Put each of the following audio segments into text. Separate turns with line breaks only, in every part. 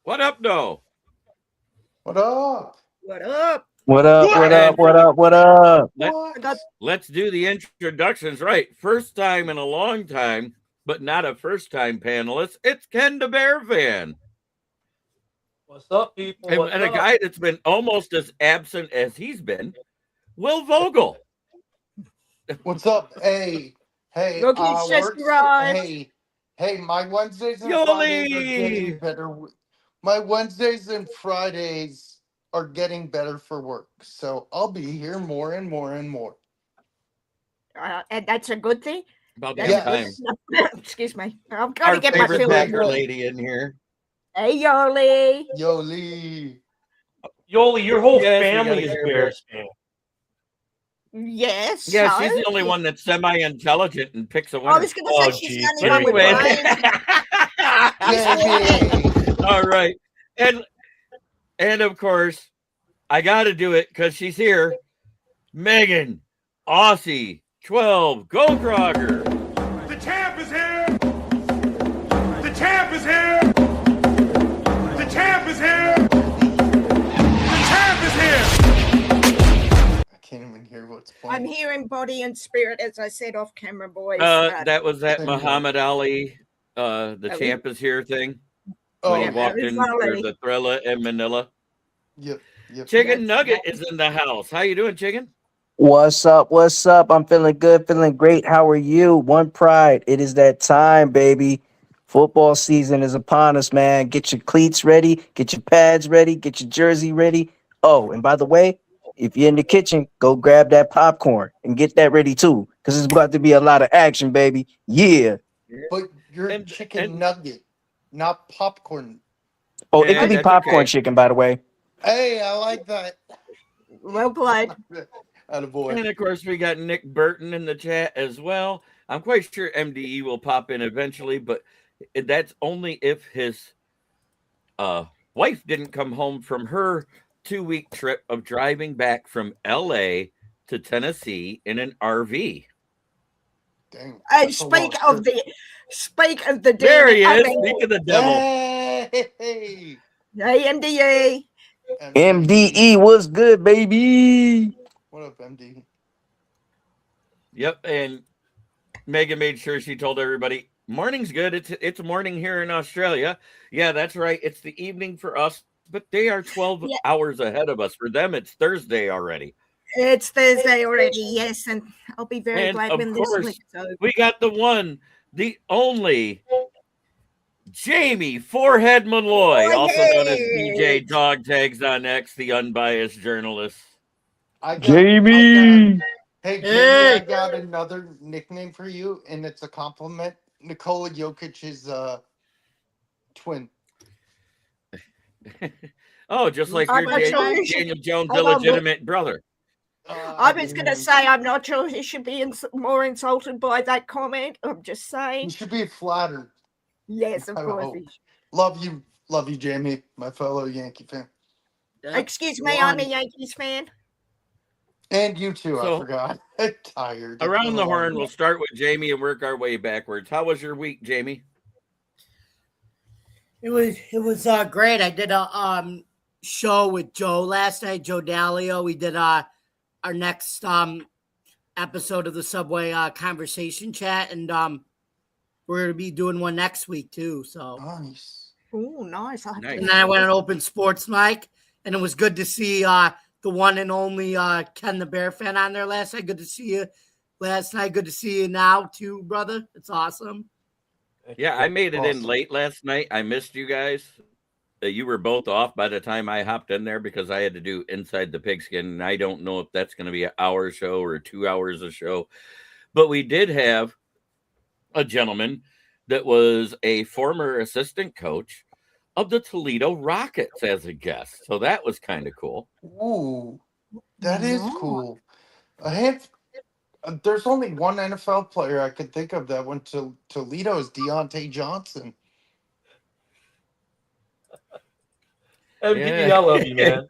What up, though?
What up?
What up?
What up? What up? What up? What up?
Let's do the introductions right. First time in a long time, but not a first-time panelist. It's Ken the Bear Fan.
What's up, people?
And a guy that's been almost as absent as he's been, Will Vogel.
What's up? Hey,
Hey,
my Wednesdays and Fridays are getting better. My Wednesdays and Fridays are getting better for work, so I'll be here more and more and more.
And that's a good thing.
About that time.
Excuse me. I'm going to get my
favorite
fill
Packer lady in here.
Hey, Yoli.
Yoli,
your whole family is Bears fan.
Yes.
Yeah, she's the only one that's semi-intelligent and picks a winner.
I was going to say she's the only one with brains.
All right. And of course, I got to do it because she's here. Megan, Aussie, 12, go Kroger.
The champ is here. The champ is here. The champ is here. The champ is here.
I can't even hear what's playing.
I'm here in body and spirit, as I said off camera, boys.
That was that Muhammad Ali, the champ is here thing. When he walked in for the Thrilla in Manila.
Yep.
Chicken Nugget is in the house. How you doing, Chicken?
What's up? What's up? I'm feeling good, feeling great. How are you? One pride. It is that time, baby. Football season is upon us, man. Get your cleats ready, get your pads ready, get your jersey ready. Oh, and by the way, if you're in the kitchen, go grab that popcorn and get that ready too, because it's about to be a lot of action, baby. Yeah.
But you're chicken nugget, not popcorn.
Oh, it could be popcorn chicken, by the way.
Hey, I like that.
Well played.
Attaboy.
And of course, we got Nick Burton in the chat as well. I'm quite sure MDE will pop in eventually, but that's only if his wife didn't come home from her 2-week trip of driving back from LA to Tennessee in an RV.
Dang,
speak of the devil.
There he is. Speak of the devil.
Hey,
MDE.
MDE was good, baby.
What up, MD?
Yep, and Megan made sure she told everybody, morning's good. It's morning here in Australia. Yeah, that's right. It's the evening for us, but they are 12 hours ahead of us. For them, it's Thursday already.
It's Thursday already, yes, and I'll be very glad when this week's over.
We got the one, the only Jamie Forehead Malloy, also known as DJ Dog Tags on X, the unbiased journalist.
Jamie.
Hey, Jamie, I got another nickname for you, and it's a compliment. Nikola Jokic's twin.
Oh, just like your Daniel Jones' illegitimate brother.
I was going to say, I'm not sure he should be more insulted by that comment. I'm just saying.
He should be flattered.
Yes, of course.
Love you, Jamie, my fellow Yankee fan.
Excuse me, I'm a Yankees fan.
And you too, I forgot. I'm tired.
Around the horn, we'll start with Jamie and work our way backwards. How was your week, Jamie?
It was great. I did a show with Joe last night, Joe Dalio. We did our next episode of the Subway Conversation Chat, and we're gonna be doing one next week too. So
Nice.
Oh, nice.
And then I went on Open Sports Mike, and it was good to see the one and only Ken the Bear fan on there last night. Good to see you last night. Good to see you now too, brother. It's awesome.
Yeah, I made it in
Awesome.
late last night. I missed you guys. You were both off by the time I hopped in there because I had to do Inside the Pigskin, and I don't know if that's going to be an hour show or 2 hours of show. But we did have a gentleman that was a former assistant coach of the Toledo Rockets as a guest. So that was kind of cool.
Ooh, that is cool. There's only one NFL player I could think of that went to Toledo is Deontay Johnson.
MVD, I love you, man.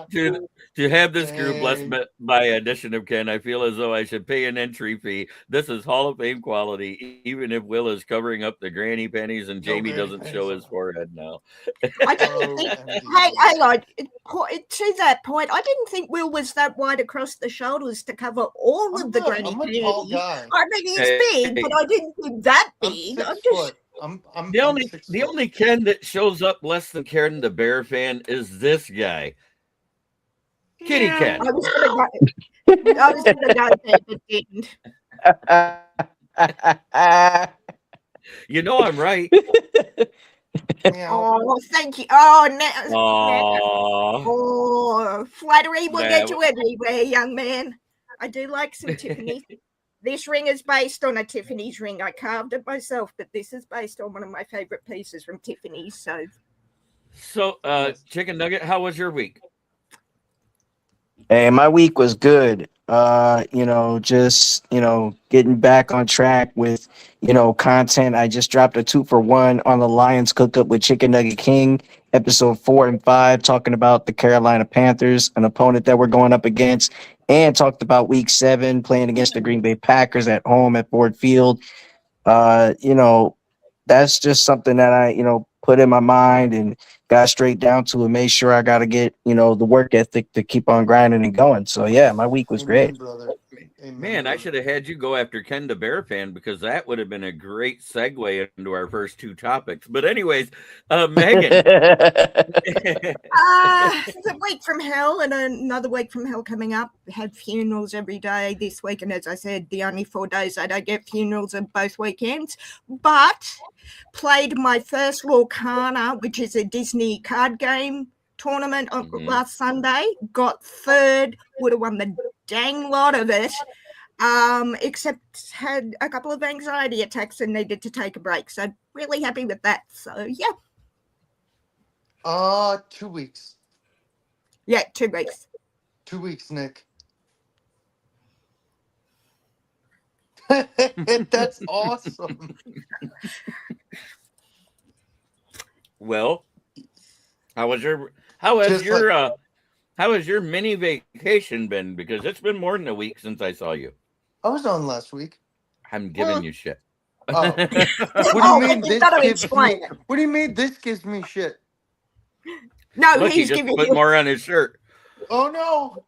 Dude, to have this group blessed by addition of Ken, I feel as though I should pay an entry fee. This is Hall of Fame quality, even if Will is covering up the granny pennies and Jamie doesn't show his forehead now.
I didn't think, hey, hang on. To that point, I didn't think Will was that wide across the shoulders to cover all of the granny
I'm a
pennies.
tall guy.
I mean, he's big, but I didn't think that big.
I'm
I'm
6
just.
foot. I'm
The
6
only
foot.
Ken that shows up less than Ken the Bear fan is this guy. Kitty Ken.
I was gonna go there, but didn't.
You know I'm right.
Oh, thank you. Oh,
Aww.
oh, flattery will get
That-
you everywhere, young man. I do like some Tiffany. This ring is based on a Tiffany's ring. I carved it myself, but this is based on one of my favorite pieces from Tiffany's. So,
Chicken Nugget, how was your week?
Hey, my week was good. Just getting back on track with content. I just dropped a 2-for-1 on the Lions Cook Up with Chicken Nugget King, episode 4 and 5, talking about the Carolina Panthers, an opponent that we're going up against, and talked about week 7 playing against the Green Bay Packers at home at Ford Field. That's just something that I put in my mind and got straight down to and made sure I got to get the work ethic to keep on grinding and going. So yeah, my week was great.
Brother. Amen,
Man, I
brother.
should have had you go after Ken the Bear fan because that would have been a great segue into our first 2 topics. But anyways, Megan.
the week from hell and another week from hell coming up. Had funerals every day this week, and as I said, the only 4 days I don't get funerals are both weekends. But played my first Lorcana, which is a Disney card game tournament on last Sunday. Got 3rd, would have won the dang lot of it. Except had a couple of anxiety attacks and needed to take a break. So really happy with that. So yeah.
2 weeks.
Yeah, 2 weeks.
2 weeks, Nick. That's awesome.
Well, how has your mini vacation been? Because it's been more than a week since I saw you.
I was on last week.
I'm giving you shit.
Oh. What do you mean this gives me? What do you mean this gives me shit?
No,
Look,
he's
he just
giving
put
you
more on his shirt.
Oh no.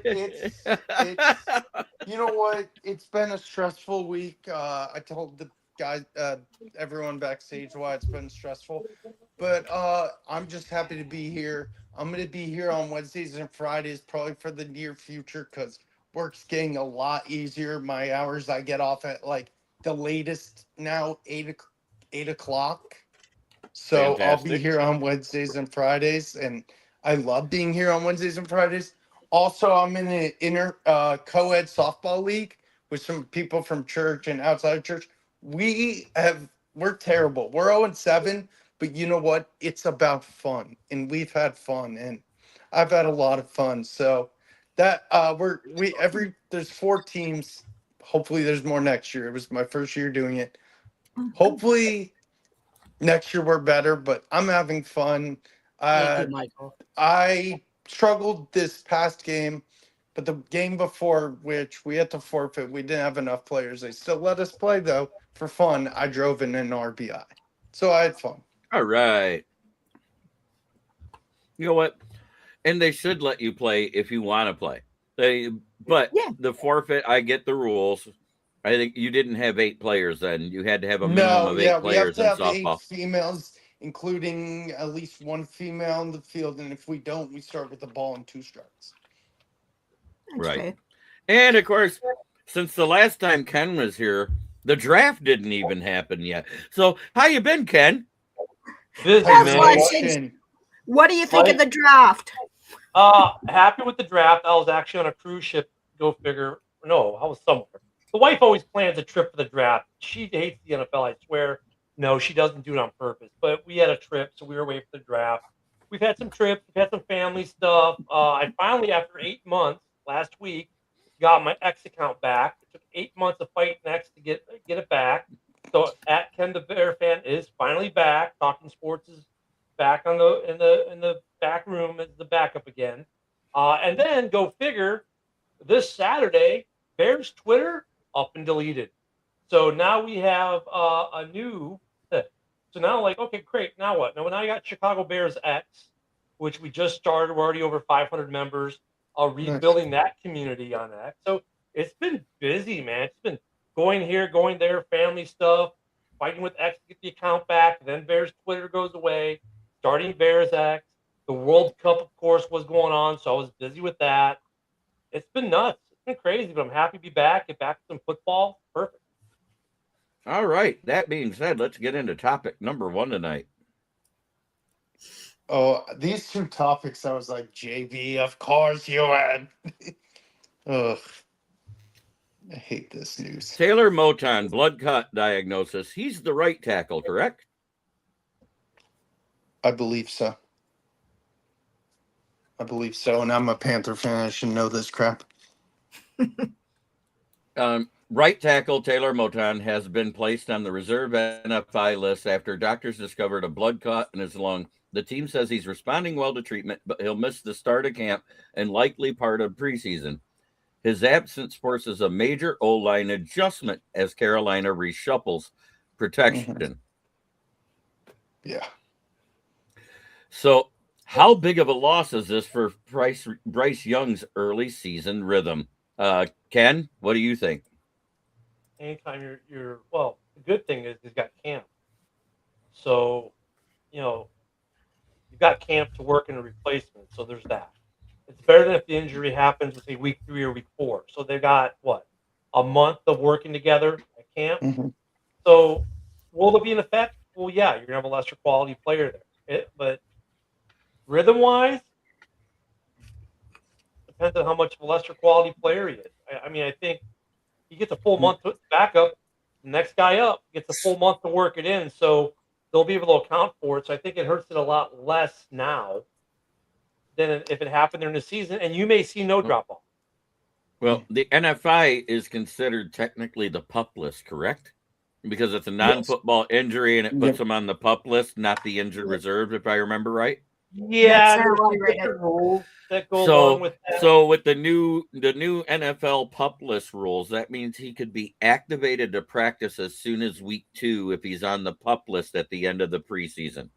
It's you know what? It's been a stressful week. I told the guys, everyone backstage why it's been stressful, but I'm just happy to be here. I'm gonna be here on Wednesdays and Fridays, probably for the near future, because work's getting a lot easier. My hours, I get off at like the latest now 8 o'clock. So
Fantastic.
I'll be here on Wednesdays and Fridays, and I love being here on Wednesdays and Fridays. Also, I'm in an co-ed softball league with some people from church and outside of church. We're terrible. We're 0-7, but you know what? It's about fun, and we've had fun, and I've had a lot of fun. So that there's 4 teams. Hopefully, there's more next year. It was my first year doing it. Hopefully, next year we're better, but I'm having fun.
Thank you, Michael.
I struggled this past game, but the game before, which we had to forfeit, we didn't have enough players. They still let us play, though, for fun. I drove in an RBI. So I had fun.
All right. You know what? And they should let you play if you want to play. But
Yeah.
the forfeit, I get the rules. I think you didn't have 8 players then. You had to have a minimum of 8
we have
players
to
in
have 8
softball.
females, including at least 1 female in the field. And if we don't, we start with the ball and 2 strikes.
That's
Right.
fair.
And of course, since the last time Ken was here, the draft didn't even happen yet. So how you been, Ken?
Busy,
That's
man.
why I said, what do you think of the draft?
Happy with the draft. I was actually on a cruise ship. Go figure. No, I was somewhere. The wife always plans a trip for the draft. She hates the NFL, I swear. No, she doesn't do it on purpose. But we had a trip, so we were away for the draft. We've had some trips. We've had some family stuff. I finally, after 8 months, last week, got my X account back. It took 8 months of fighting X to get it back. So at Ken the Bear Fan is finally back. Talking Sports is back in the back room as the backup again. And then go figure, this Saturday, Bears Twitter up and deleted. So now we have a new. So now, like, okay, great. Now what? Now I got Chicago Bears X, which we just started. We're already over 500 members. Rebuilding that community on X. So it's been busy, man. It's been going here, going there, family stuff, fighting with X to get the account back. Then Bears Twitter goes away. Starting Bears X. The World Cup, of course, was going on, so I was busy with that. It's been nuts. It's been crazy, but I'm happy to be back. Get back to some football. Perfect.
All right. That being said, let's get into topic number 1 tonight.
Oh, these 2 topics, I was like, JV, of course you had. Ugh. I hate this news.
Taylor Moton, blood clot diagnosis. He's the right tackle, correct?
I believe so. And I'm a Panther fan. I should know this crap.
Right tackle Taylor Moton has been placed on the reserve NFI list after doctors discovered a blood clot in his lung. The team says he's responding well to treatment, but he'll miss the start of camp and likely part of preseason. His absence forces a major O-line adjustment as Carolina reshuffles protection.
Mm-hmm. Yeah.
So how big of a loss is this for Bryce Young's early season rhythm? Ken, what do you think?
Anytime you're well, the good thing is he's got camp. So, you've got camp to work in a replacement. So there's that. It's better than if the injury happens with, say, week 3 or week 4. So they've got, a month of working together at camp.
Mm-hmm.
So will there be an effect? Well, yeah, you're going to have a lesser quality player there. But rhythm-wise, depends on how much of a lesser quality player he is. I think he gets a full month to back up. The next guy up gets a full month to work it in. So they'll be able to account for it. So I think it hurts it a lot less now than if it happened during the season. And you may see no drop-off.
Well, the NFI is considered technically the PUP list, correct? Because it's a non-football injury and it puts them on the PUP list, not the injured reserve, if I remember right.
Yeah, there's different rules that go along with that.
So with the new NFL PUP list rules, that means he could be activated to practice as soon as week 2 if he's on the PUP list at the end of the preseason.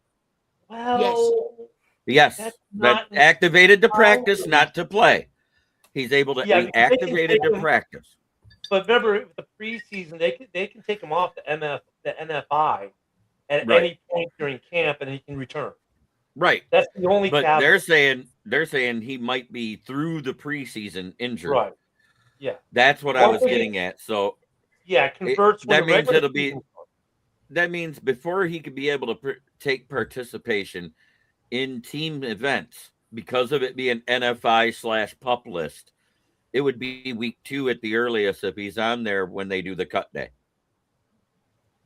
Well,
yes, but activated to practice, not to play. He's able to be activated to practice.
But remember, with the preseason, they can take him off the NFI at any point during camp, and he can return.
Right.
That's the only.
But they're saying he might be through the preseason injured.
Right. Yeah.
That's what I was getting at. So
yeah, it converts.
That means it'll be. That means before he could be able to take participation in team events, because of it being NFI/PUP list, it would be week 2 at the earliest if he's on there when they do the cut day.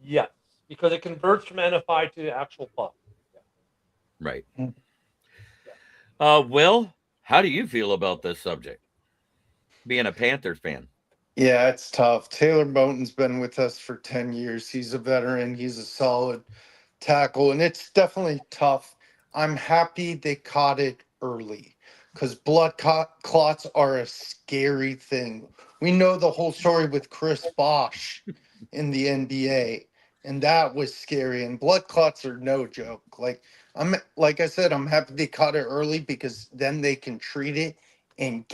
Yes, because it converts from NFI to actual PUP.
Right. Will, how do you feel about this subject? Being a Panthers fan.
Yeah, it's tough. Taylor Moton's been with us for 10 years. He's a veteran. He's a solid tackle, and it's definitely tough. I'm happy they caught it early because blood clots are a scary thing. We know the whole story with Chris Bosh in the NBA, and that was scary. And blood clots are no joke. Like I said, I'm happy they caught it early because then they can treat it and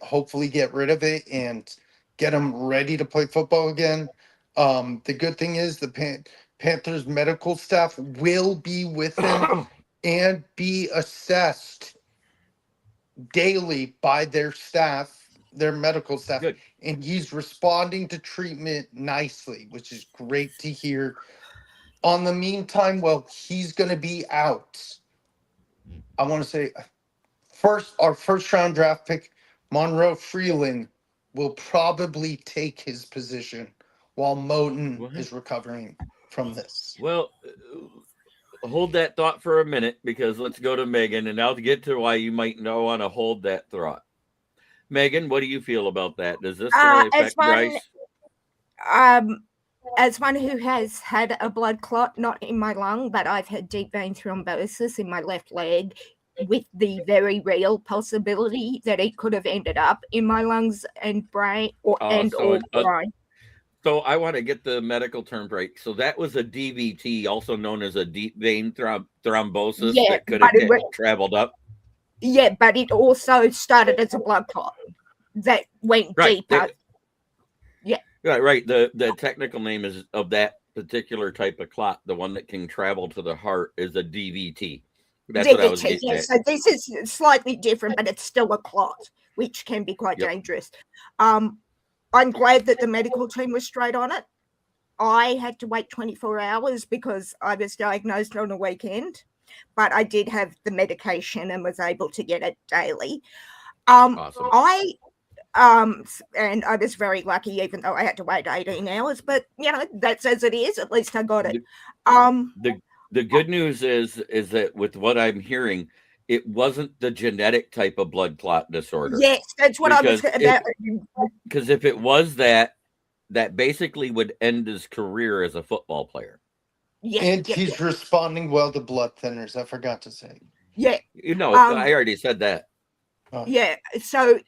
hopefully get rid of it and get him ready to play football again. The good thing is the Panthers medical staff will be with him and be assessed daily by their medical staff.
Good.
And he's responding to treatment nicely, which is great to hear. On the meantime, well, he's going to be out. I want to say our first round draft pick, Monroe Freeland, will probably take his position while Moton is recovering from this.
Well, hold that thought for a minute, because let's go to Megan, and I'll get to why you might want to hold that thought. Megan, what do you feel about that? Does this really affect Bryce?
As one who has had a blood clot, not in my lung, but I've had deep vein thrombosis in my left leg, with the very real possibility that it could have ended up in my lungs and brain, or brain.
So I want to get the medical term right. So that was a DVT, also known as a deep vein thrombosis, that could have traveled up.
Yeah, but it also started as a blood clot that went deeper.
Right. The technical name is of that particular type of clot, the one that can travel to the heart, is a DVT. That's DVT, what I was getting at.
So this is slightly different, but it's still a clot, which can be quite dangerous. I'm glad that the medical team was straight on it. I had to wait 24 hours because I was diagnosed on a weekend, but I did have the medication and was able to get it daily.
Awesome.
And I was very lucky, even though I had to wait 18 hours, but that's as it is. At least I got it.
The good news is that with what I'm hearing, it wasn't the genetic type of blood clot disorder.
Yes, that's what I was about.
Because if it was that basically would end his career as a football player.
Yeah, and he's responding well to blood thinners. I forgot to say.
Yeah.
I already said that.
Yeah, so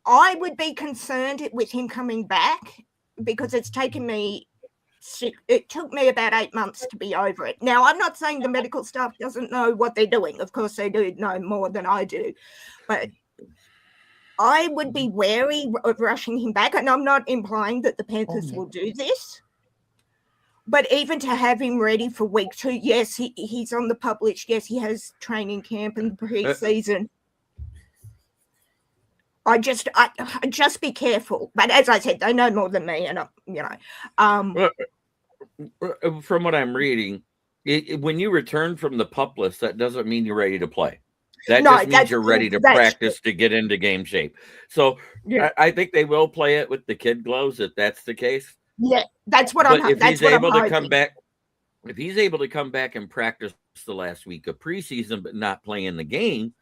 I would be concerned with him coming back, because it took me about 8 months to be over it. Now, I'm not saying the medical staff doesn't know what they're doing. Of course, they do know more than I do. But I would be wary of rushing him back. And I'm not implying that the Panthers will do this. But even to have him ready for week 2, yes, he's on the published. Yes, he has training camp and pre-season. I just be careful. But as I said, they know more than me, and
from what I'm reading, when you return from the pup list, that doesn't mean you're ready to play. That just means you're ready to practice to get into game shape. So I think they will play it with the kid gloves if that's the case.
Yeah, that's what I'm.
If he's able to come back and practice the last week of preseason, but not play in the game,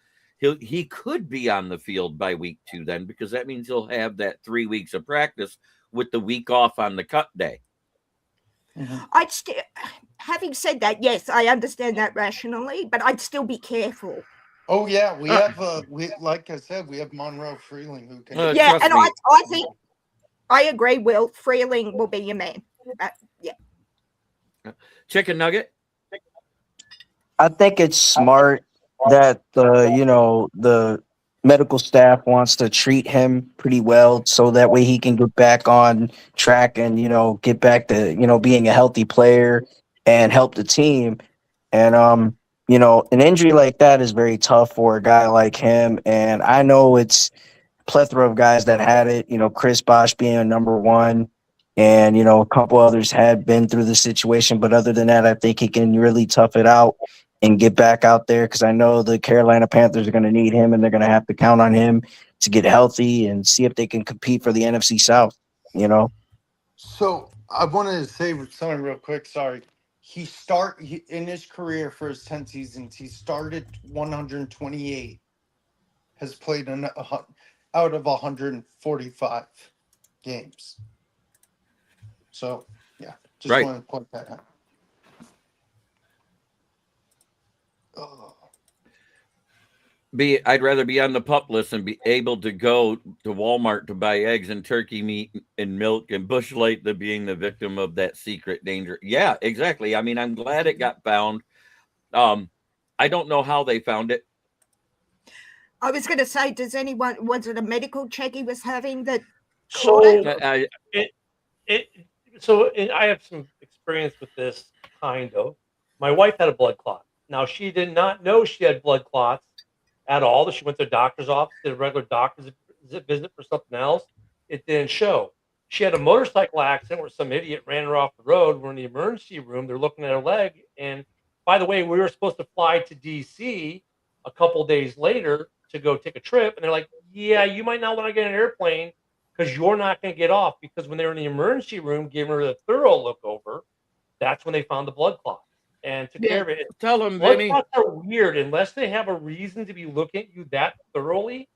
he could be on the field by week 2 then, because that means he'll have that 3 weeks of practice with the week off on the cut day.
Mm-hmm.
Having said that, yes, I understand that rationally, but I'd still be careful.
Oh yeah, we have like I said, we have Monroe Freeling who can.
I think I agree. Will Freeling will be your man?
Chicken nugget.
I think it's smart that the medical staff wants to treat him pretty well, so that way he can get back on track and get back to being a healthy player and help the team. And an injury like that is very tough for a guy like him. And I know it's a plethora of guys that had it. Chris Bosh being a number 1, and a couple others had been through the situation. But other than that, I think he can really tough it out and get back out there, because I know the Carolina Panthers are going to need him, and they're going to have to count on him to get healthy and see if they can compete for the NFC South,
So I wanted to say something real quick. Sorry. In his career for his 10 seasons, he started 128, has played out of 145 games. So, yeah, just wanted to point that out.
I'd rather be on the pup list and be able to go to Walmart to buy eggs and turkey meat and milk and Busch Light than being the victim of that secret danger. Yeah, exactly. I mean, I'm glad it got found. I don't know how they found it.
I was going to say, was it a medical check he was having that
So,
caught it?
I have some experience with this, kind of. My wife had a blood clot. Now, she did not know she had blood clots at all. She went to the doctor's office, did a regular doctor's visit for something else. It didn't show. She had a motorcycle accident where some idiot ran her off the road. We're in the emergency room. They're looking at her leg. And by the way, we were supposed to fly to D.C. a couple days later to go take a trip. And they're like, yeah, you might not want to get an airplane because you're not going to get off. Because when they were in the emergency room, giving her a thorough look over, that's when they found the blood clot and took care of it.
Tell them,
Blood
Vinny.
clots are weird unless they have a reason to be looking at you that thoroughly.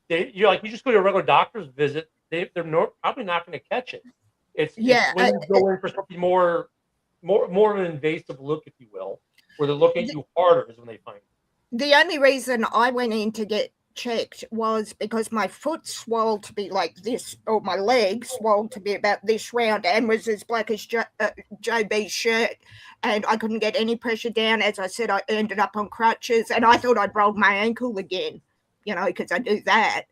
You just go to a regular doctor's visit. They're probably not going to catch it. It's when you go in for something more of an invasive look, if you will, where they're looking at you harder is when they find it.
The only reason I went in to get checked was because my foot swelled to be like this, or my leg swelled to be about this round and was as black as JB's shirt, and I couldn't get any pressure down. As I said, I ended up on crutches, and I thought I'd rolled my ankle again, because I do that.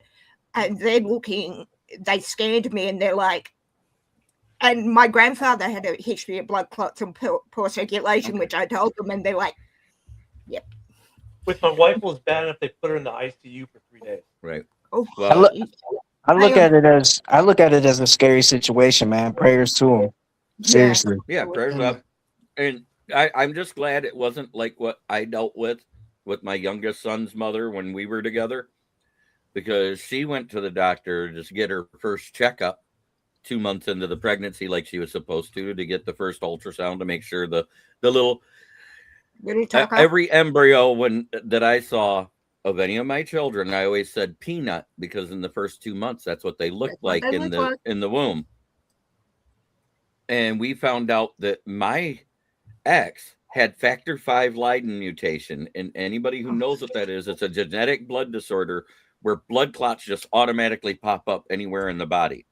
And they're looking, they scanned me, and they're like, and my grandfather had a history of blood clots and poor circulation, which I told them, and they're like, yep.
With my wife, it was bad enough they put her in the ICU for 3 days.
Right.
Oh,
Well,
I look at it as a scary situation, man. Prayers to him. Seriously.
Yeah, prayers up. And I'm just glad it wasn't like what I dealt with my youngest son's mother when we were together, because she went to the doctor to get her first checkup 2 months into the pregnancy, like she was supposed to get the first ultrasound to make sure the little every embryo that I saw of any of my children, I always said peanut, because in the first 2 months, that's what they looked like in the womb. And we found out that my ex had factor V Leiden mutation. And anybody who knows what that is, it's a genetic blood disorder where blood clots just automatically pop up anywhere in the body.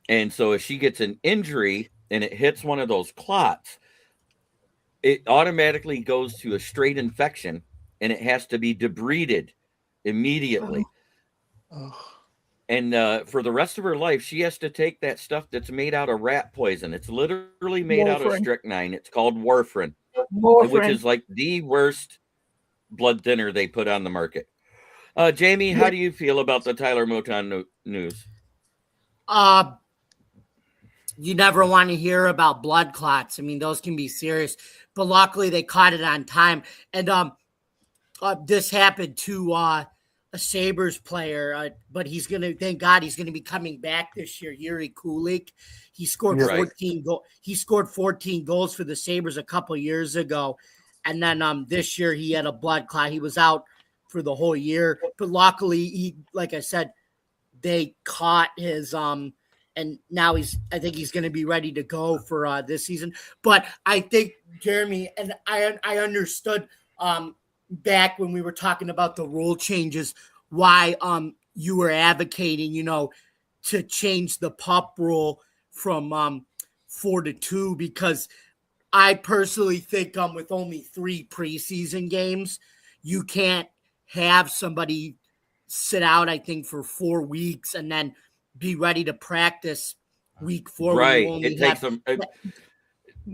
And so if she gets an injury and it hits one of those clots, it automatically goes to a straight infection, and it has to be debrided immediately. And for the rest of her life, she has to take that stuff that's made out of rat poison. It's literally made out of strychnine. It's called warfarin, which is like the worst blood thinner they put on the market. Jamie, how do you feel about the Tyler Moton news?
You never want to hear about blood clots. I mean, those can be serious, but luckily they caught it on time. And this happened to a Sabres player, but thank God he's going to be coming back this year. Yuri Kulik. He scored 14 goals. He scored 14 goals for the Sabres a couple years ago. And then this year he had a blood clot. He was out for the whole year, but luckily like I said, they caught his and now I think he's going to be ready to go for this season. But I think, Jeremy, and I understood back when we were talking about the rule changes, why you were advocating, to change the pup rule from 4 to 2, because I personally think with only 3 preseason games, you can't have somebody sit out, I think, for 4 weeks and then be ready to practice week 4.
Right.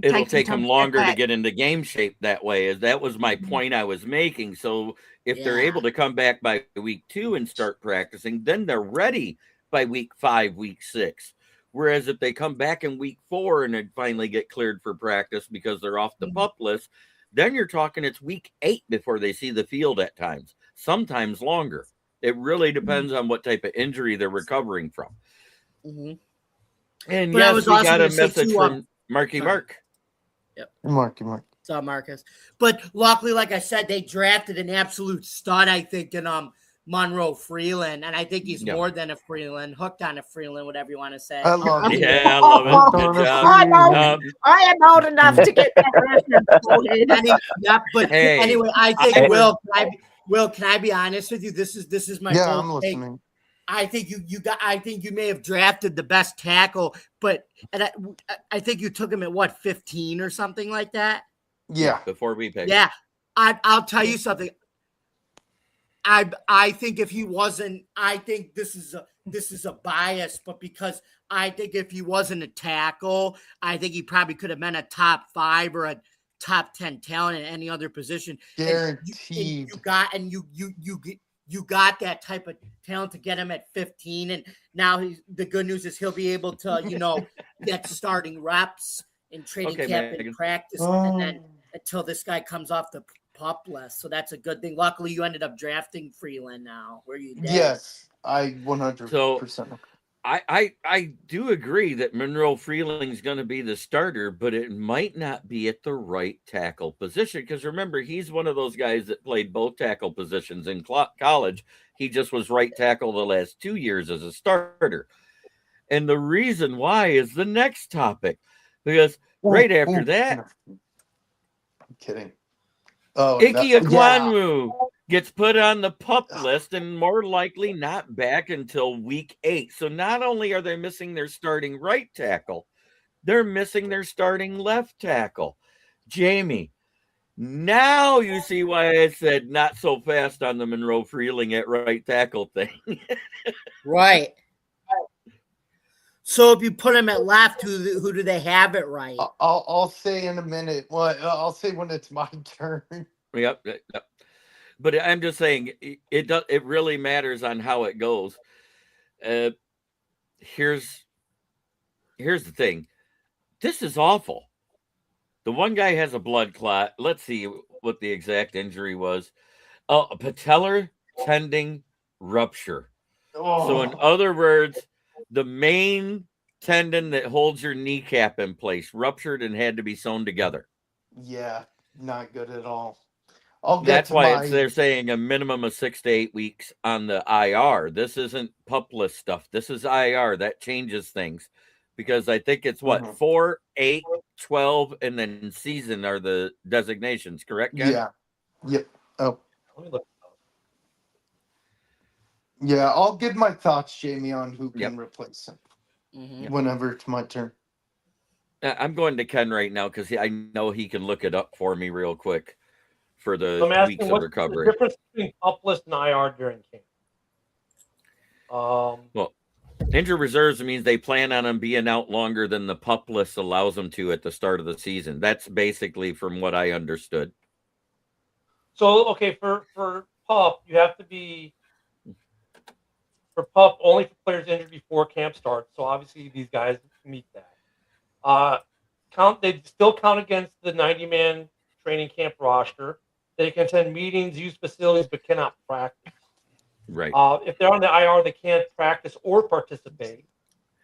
It'll take them longer to get into game shape that way. That was my point I was making. So if they're able to come back by week 2 and start practicing, then they're ready by week 5, week 6. Whereas if they come back in week 4 and then finally get cleared for practice because they're off the pup list, then you're talking it's week 8 before they see the field at times, sometimes longer. It really depends on what type of injury they're recovering from.
Mm-hmm.
And but yes, we got a message from Marky Mark.
Yep.
Marky.
What's up, Marcus? But luckily, like I said, they drafted an absolute stud, I think, in Monroe Freeland. And I think he's more than a Freeland, hooked on a Freeland, whatever you want to say.
I love it.
Yeah, I love it. Good job.
I am old enough to get that reference.
Anyway, I think, Will, can I be honest with you? This is my
bold I'm listening.
Take. I think I think you may have drafted the best tackle, but I think you took him at 15 or something like that.
Yeah,
before we picked.
Yeah, I'll tell you something. I think if he wasn't, I think this is a bias, but because I think if he wasn't a tackle, I think he probably could have been a top 5 or a top 10 talent in any other position.
Guaranteed.
You got that type of talent to get him at 15, and now the good news is he'll be able to get starting reps in training camp and practice, and then until this guy comes off the pup list. So that's a good thing. Luckily, you ended up drafting Freeland now. Were you dead?
Yes, I 100%.
So I do agree that Monroe Freeling's going to be the starter, but it might not be at the right tackle position. Because remember, he's one of those guys that played both tackle positions in college. He just was right tackle the last 2 years as a starter. And the reason why is the next topic. Because right after that,
I'm kidding. Oh,
Ekwonu gets put on the pup list and more likely not back until week 8. So not only are they missing their starting right tackle, they're missing their starting left tackle. Jamie, now you see why I said not so fast on the Monroe Freeling at right tackle thing.
Right. So if you put him at left, who do they have it right?
I'll say in a minute. Well, I'll say when it's my turn.
Yep. But I'm just saying it really matters on how it goes. Here's the thing. This is awful. The one guy has a blood clot. Let's see what the exact injury was. A patellar tendon rupture. So in other words, the main tendon that holds your kneecap in place ruptured and had to be sewn together.
Yeah, not good at all.
That's why they're saying a minimum of 6 to 8 weeks on the IR. This isn't pup list stuff. This is IR. That changes things because I think it's 4, 8, 12, and then season are the designations, correct, Ken?
Yeah. Yep. Oh. Yeah, I'll give my thoughts, Jamie, on who can replace him whenever it's my turn.
I'm going to Ken right now because I know he can look it up for me real quick for the weeks of recovery.
The difference between pup list and IR during camp?
Well, injured reserves means they plan on him being out longer than the pup list allows them to at the start of the season. That's basically from what I understood.
So, okay, for pup, you have to be for pup only for players injured before camp starts. So obviously these guys meet that. They still count against the 90-man training camp roster. They can attend meetings, use facilities, but cannot practice.
Right.
If they're on the IR, they can't practice or participate,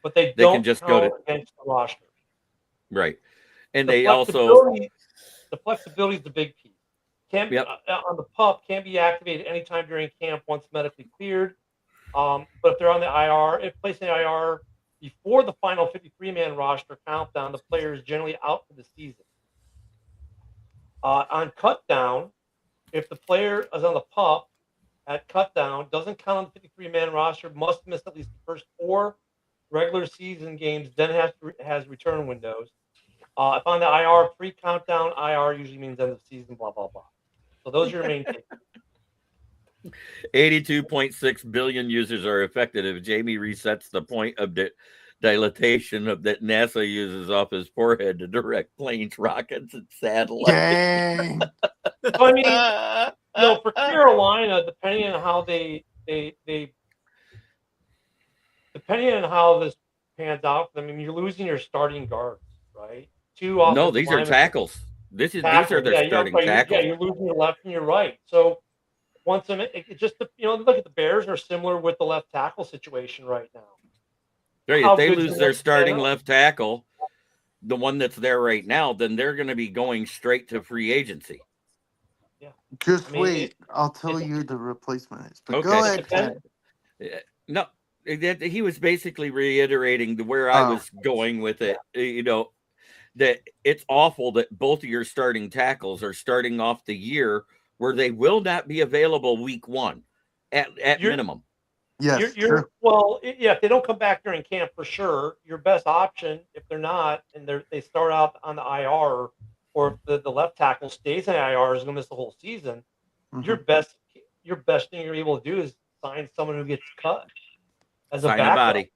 but they don't
can just
count
go
against the roster.
Right. And
The flexibility is the big piece. On the pup, can be activated anytime during camp once medically cleared. But if they're on the IR, if placed in the IR before the final 53-man roster countdown, the player is generally out for the season. On cut down, if the player is on the pup at cut down, doesn't count on the 53-man roster, must miss at least the first 4 regular season games, then has return windows. If on the IR, pre-countdown, IR usually means end of season, blah, blah, blah. So those are your main things.
82.6 billion users are affected if Jamie resets the point of dilatation that NASA uses off his forehead to direct planes, rockets, and satellites.
Dang.
So, I mean, for Carolina, depending on how depending on how this pans out, I mean, you're losing your starting guards, right?
No, these are tackles. These are their starting tackles.
Yeah, you're losing your left and your right. So once it just look at the Bears are similar with the left tackle situation right now.
Right, if they lose their starting left tackle, the one that's there right now, then they're going to be going straight to free agency.
Yeah.
Just wait. I'll tell you the replacement is. But go ahead, Ken.
No, he was basically reiterating where I was going with it. That it's awful that both of your starting tackles are starting off the year where they will not be available week 1 at minimum.
Yes,
if they don't come back during camp for sure, your best option, if they're not, and they start out on the IR, or if the left tackle stays in the IR, is going to miss the whole season, your best your best thing you're able to do is sign someone who gets cut as a
Sign
backup.
a body.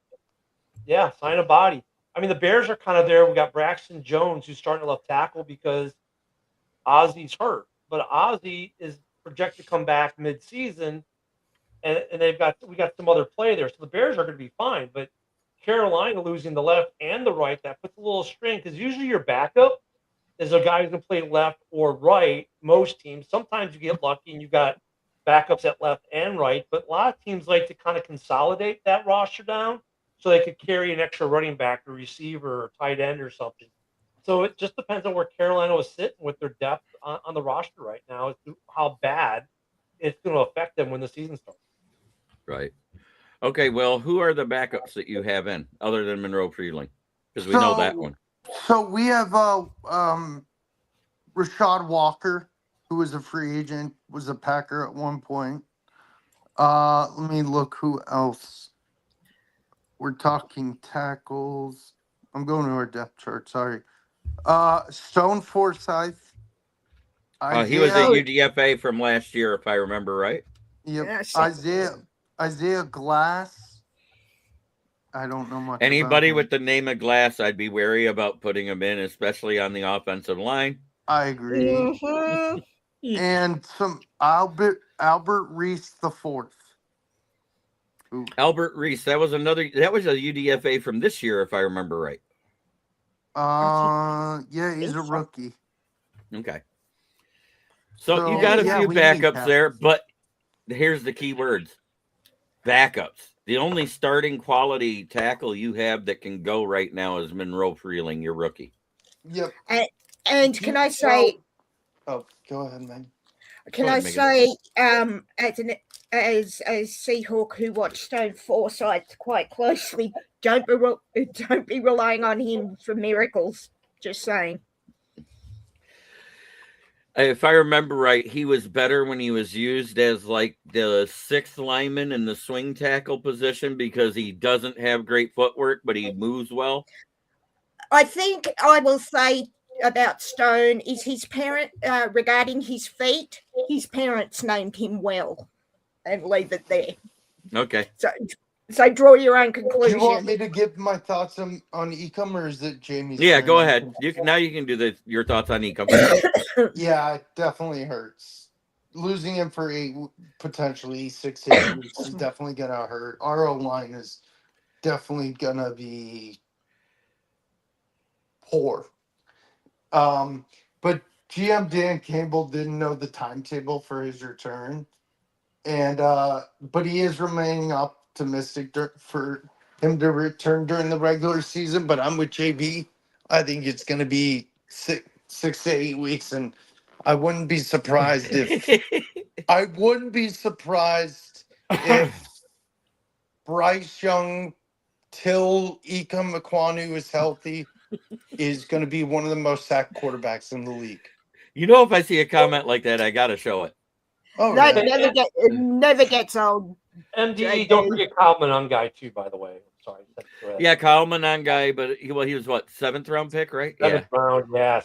Yeah, sign a body. I mean, the Bears are kind of there. We got Braxton Jones, who's starting to left tackle because Ozzy's hurt, but Ozzy is projected to come back mid-season, and we got some other play there. So the Bears are going to be fine, but Carolina losing the left and the right, that puts a little strain because usually your backup is a guy who can play left or right. Most teams, sometimes you get lucky and you got backups at left and right, but a lot of teams like to kind of consolidate that roster down so they could carry an extra running back or receiver or tight end or something. So it just depends on where Carolina was sitting with their depth on the roster right now as to how bad it's going to affect them when the season starts.
Right. Okay, well, who are the backups that you have in other than Monroe Freeling? Because we know that one.
So we have Rashad Walker, who was a free agent, was a Packer at one point. Let me look who else. We're talking tackles. I'm going to our depth chart, sorry. Stone Forsyth.
He was a UDFA from last year, if I remember right.
Yep. Isaiah Glass. I don't know much.
Anybody
about
with the name of Glass, I'd be wary about putting him in, especially on the offensive line.
I agree.
Mhm.
And some Albert Reese the fourth.
Albert Reese, that was a UDFA from this year, if I remember right.
Yeah, he's a rookie.
Okay. So you got a few backups there, but here's the key words. Backups. The only starting quality tackle you have that can go right now is Monroe Freeling, your rookie.
Yep.
And can I say?
Oh, go ahead, man.
Can I say, as a Seahawk who watched Stone Forsyth quite closely, don't be relying on him for miracles. Just saying.
If I remember right, he was better when he was used as like the sixth lineman in the swing tackle position because he doesn't have great footwork, but he moves well.
I think I will say about Stone is his parent, regarding his feet, his parents named him well, and leave it there.
Okay.
So draw your own conclusion.
Do you want me to give my thoughts on Ikem, or is it Jamie's?
Yeah, go ahead. You can do your thoughts on Ikem.
Yeah, it definitely hurts. Losing him for potentially 6-8 weeks is definitely gonna hurt. Our O-line is definitely gonna be poor. But GM Dan Campbell didn't know the timetable for his return, and but he is remaining optimistic for him to return during the regular season. But I'm with JB. I think it's going to be 6 to 8 weeks, and I wouldn't be surprised if Bryce Young, till Ikem Ekwonu is healthy, is going to be one of the most sacked quarterbacks in the league.
You know, if I see a comment like that, I got to show it.
Oh,
That
yeah.
never gets old.
MDE, don't forget Kyle Monangai too, by the way. Sorry.
Yeah, Kyle Monangai, but he was what, 7th round pick, right?
Seventh round, yeah.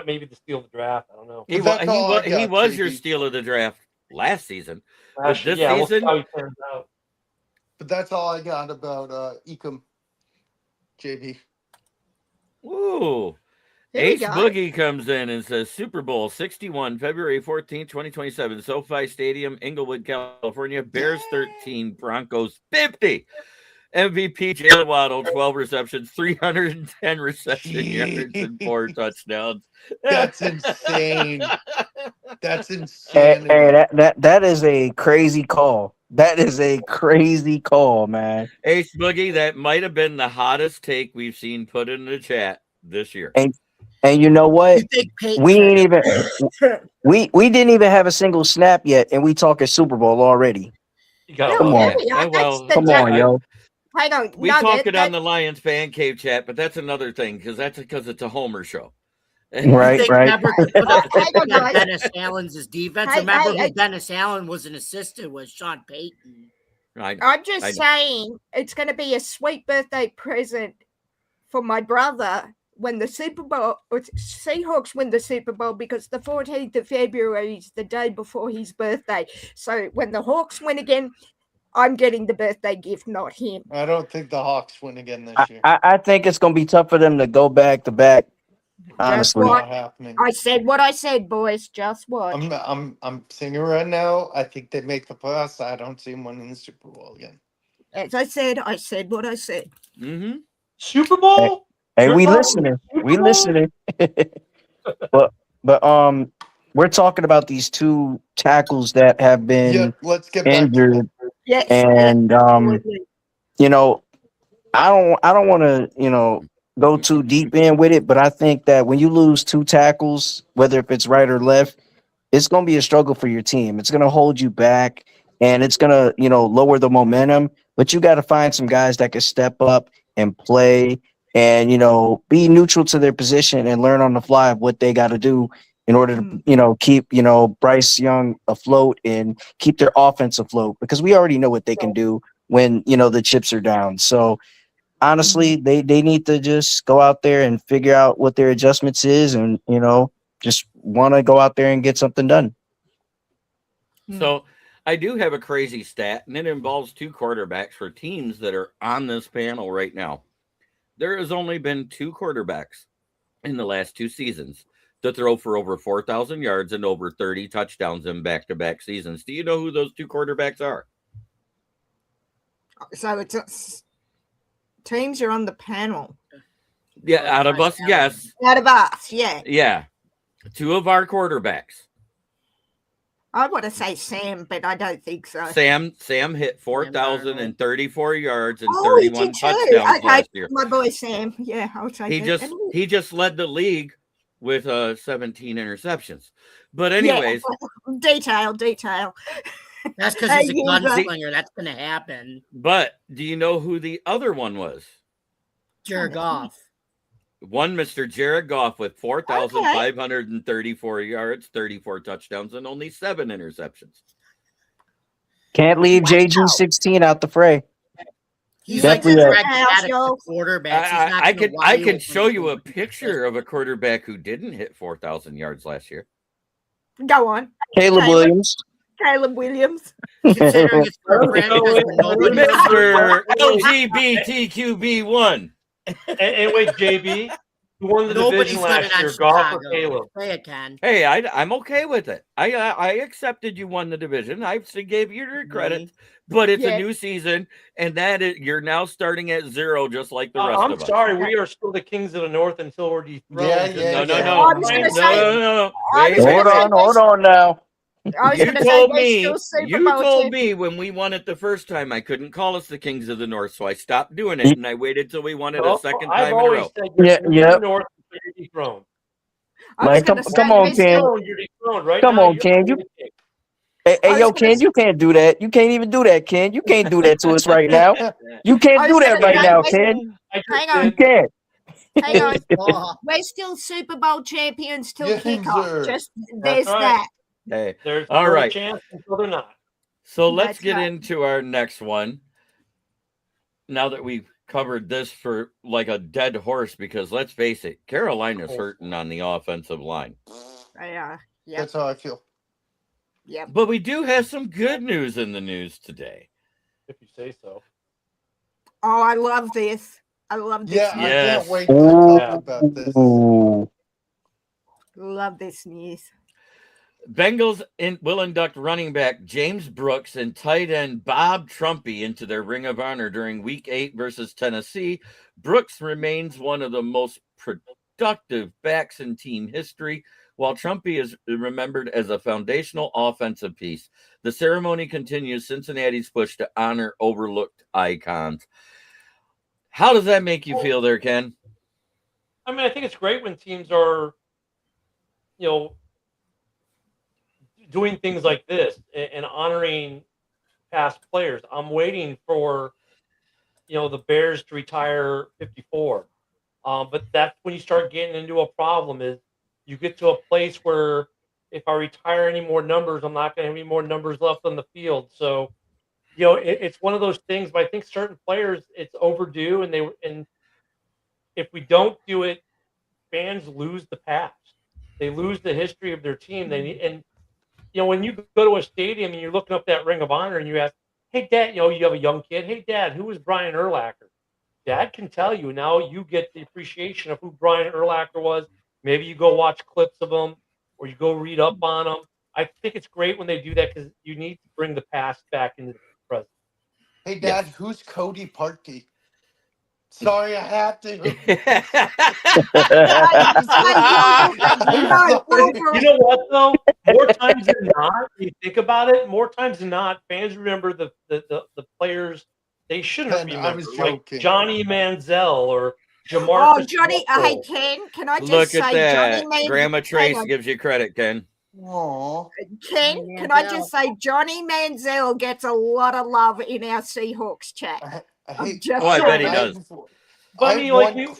Maybe the steal of the draft. I don't know.
He was your steal of the draft last season. This season,
we'll see how he turns out.
But that's all I got about Ikem, JB.
Ooh. Ace Boogie comes in and says Super Bowl 61, February 14th, 2027, SoFi Stadium, Inglewood, California. Bears 13, Broncos 50. MVP Jalen Waddle, 12 receptions, 310 reception yards, and 4 touchdowns.
That's insane. That's insane.
Hey, that is a crazy call. That is a crazy call, man.
Ace Boogie, that might have been the hottest take we've seen put in the chat this year.
And you know what? We ain't even we didn't even have a single snap yet, and we talking Super Bowl already. Come on. Come on, yo.
We talk it on the Lions fan cave chat, but that's another thing because it's a Homer show.
Right.
Dennis Allen's defense. Remember who Dennis Allen was an assistant was Sean Payton.
I'm just saying it's going to be a sweet birthday present for my brother when the Super Bowl or Seahawks win the Super Bowl, because the 14th of February is the day before his birthday. So when the Hawks win again, I'm getting the birthday gift, not him.
I don't think the Hawks win again this year.
I think it's gonna be tough for them to go back to back. Honestly,
what?
Not happening.
I said what I said, boys. Just what?
I'm saying it right now. I think they make the playoffs. I don't see them winning the Super Bowl again.
As I said what I said.
Mm-hmm.
Super Bowl?
hey,
You're
we
talking
listening.
Super
We
Bowl?
listening. but we're talking about these two tackles that have been
Yeah, let's get back to
injured,
Yes.
and
absolutely.
you know, I don't want to go too deep in with it, but I think that when you lose two tackles, whether if it's right or left, it's going to be a struggle for your team. It's going to hold you back, and it's going to lower the momentum. But you got to find some guys that can step up and play, and be neutral to their position and learn on the fly of what they got to do in order to keep Bryce Young afloat and keep their offense afloat, because we already know what they can do when the chips are down. So honestly, they need to just go out there and figure out what their adjustments is, and just want to go out there and get something done.
So I do have a crazy stat, and it involves two quarterbacks for teams that are on this panel right now. There has only been two quarterbacks in the last two seasons to throw for over 4,000 yards and over 30 touchdowns in back-to-back seasons. Do you know who those two quarterbacks are?
So it's teams are on the panel.
Yeah, out of us, yes.
Out of us, yeah.
Yeah. Two of our quarterbacks.
I want to say Sam, but I don't think so.
Sam hit 4,034 yards and
he
31
did too.
touchdowns
Okay,
last year.
my boy Sam. Yeah, I'll take it.
He just led the league with 17 interceptions. But anyways,
detail.
That's because he's a gunslinger. That's going to happen.
But do you know who the other one was?
Jared Goff.
One Mr. Jared Goff with 4,534 yards, 34 touchdowns, and only 7 interceptions.
Can't leave JG16 out the fray.
He's
Definitely
like the quarterbacks.
I can show you a picture of a quarterback who didn't hit 4,000 yards last year.
Go on.
Caleb Williams.
Considering it's
Mr. LGBTQB1.
And wait, JB, who won the division last year, Goff or Caleb?
Say it, Ken.
Hey, I'm okay with it. I accepted you won the division. I gave you your credit, but it's a new season, and you're now starting at 0, just like the rest of us.
I'm sorry, we are still the kings of the north until we're dethroned.
No.
Hold on now.
You told me when we won it the first time I couldn't call us the kings of the north, so I stopped doing it, and I waited till we won it a second time in a row.
You're north until you're dethroned.
Like, come on, Ken. Come on, Ken. Hey, yo, Ken, you can't do that. You can't even do that, Ken. You can't do that to us right now. You can't do that right now, Ken.
Hang on.
You can't.
Hang on. We're still Super Bowl champions till kickoff. Just there's that.
Hey,
there's
all right.
Chance until they're not.
So let's get into our next one. Now that we've covered this for like a dead horse, because let's face it, Carolina's hurting on the offensive line.
That's how I feel.
Yeah.
But we do have some good news in the news today.
If you say so.
Oh, I love this.
Yeah, I can't wait to talk about this.
Love this news.
Bengals will induct running back James Brooks and tight end Bob Trumpy into their Ring of Honor during Week 8 versus Tennessee. Brooks remains one of the most productive backs in team history, while Trumpy is remembered as a foundational offensive piece. The ceremony continues Cincinnati's push to honor overlooked icons. How does that make you feel there, Ken?
I mean, I think it's great when teams are, doing things like this and honoring past players. I'm waiting for, the Bears to retire 54. But that's when you start getting into a problem is you get to a place where if I retire any more numbers, I'm not going to have any more numbers left on the field. So, it's one of those things, but I think certain players, it's overdue. And if we don't do it fans lose the past. They lose the history of their team. And when you go to a stadium and you're looking up that Ring of Honor and you ask, hey, Dad, you have a young kid. Hey, Dad, who is Brian Urlacher? Dad can tell you. Now you get the appreciation of who Brian Urlacher was. Maybe you go watch clips of him or you go read up on him. I think it's great when they do that because you need to bring the past back into the present.
Hey, Dad, who's Cody Parkey? Sorry, I have to.
You know what, though? More times than not, when you think about it, more times than not, fans remember the players they shouldn't remember, like Johnny Manziel or Jamarcus.
Oh, Johnny, hey, Ken, can I just
Look
say
at that.
Johnny Manziel?
Grandma Trace gives you credit, Ken.
Aww.
Ken, can I just say Johnny Manziel gets a lot of love in our Seahawks chat.
I
bet he does.
But I mean,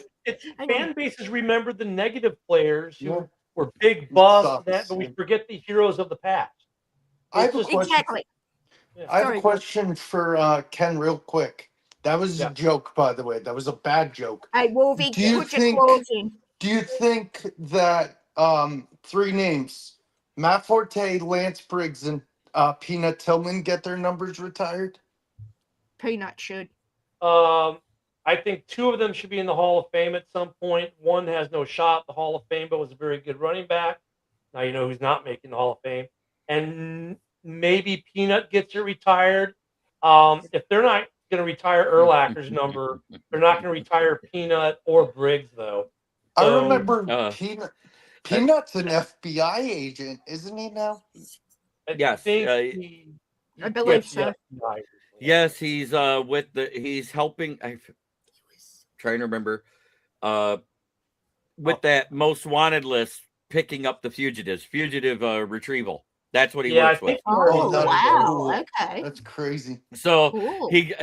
fan bases remember the negative players who were big busts, but we forget the heroes of the past.
I have a question.
Exactly.
I have a question for Ken, real quick. That was a joke, by the way. That was a bad joke.
Hey, Wolvie, put your claws in.
Do you think that 3 names, Matt Forte, Lance Briggs, and Peanut Tillman, get their numbers retired?
Peanut should.
I think 2 of them should be in the Hall of Fame at some point. One has no shot at the Hall of Fame, but was a very good running back. Now you know who's not making the Hall of Fame. And maybe Peanut gets it retired. If they're not going to retire Urlacher's number, they're not going to retire Peanut or Briggs, though.
So, I remember Peanut's an FBI agent, isn't he now?
Yes.
I believe so.
Yes, he's he's helping. I'm trying to remember with that most wanted list, picking up the fugitive retrieval. That's what he works with.
Oh, wow.
Cool.
Okay.
That's crazy.
So he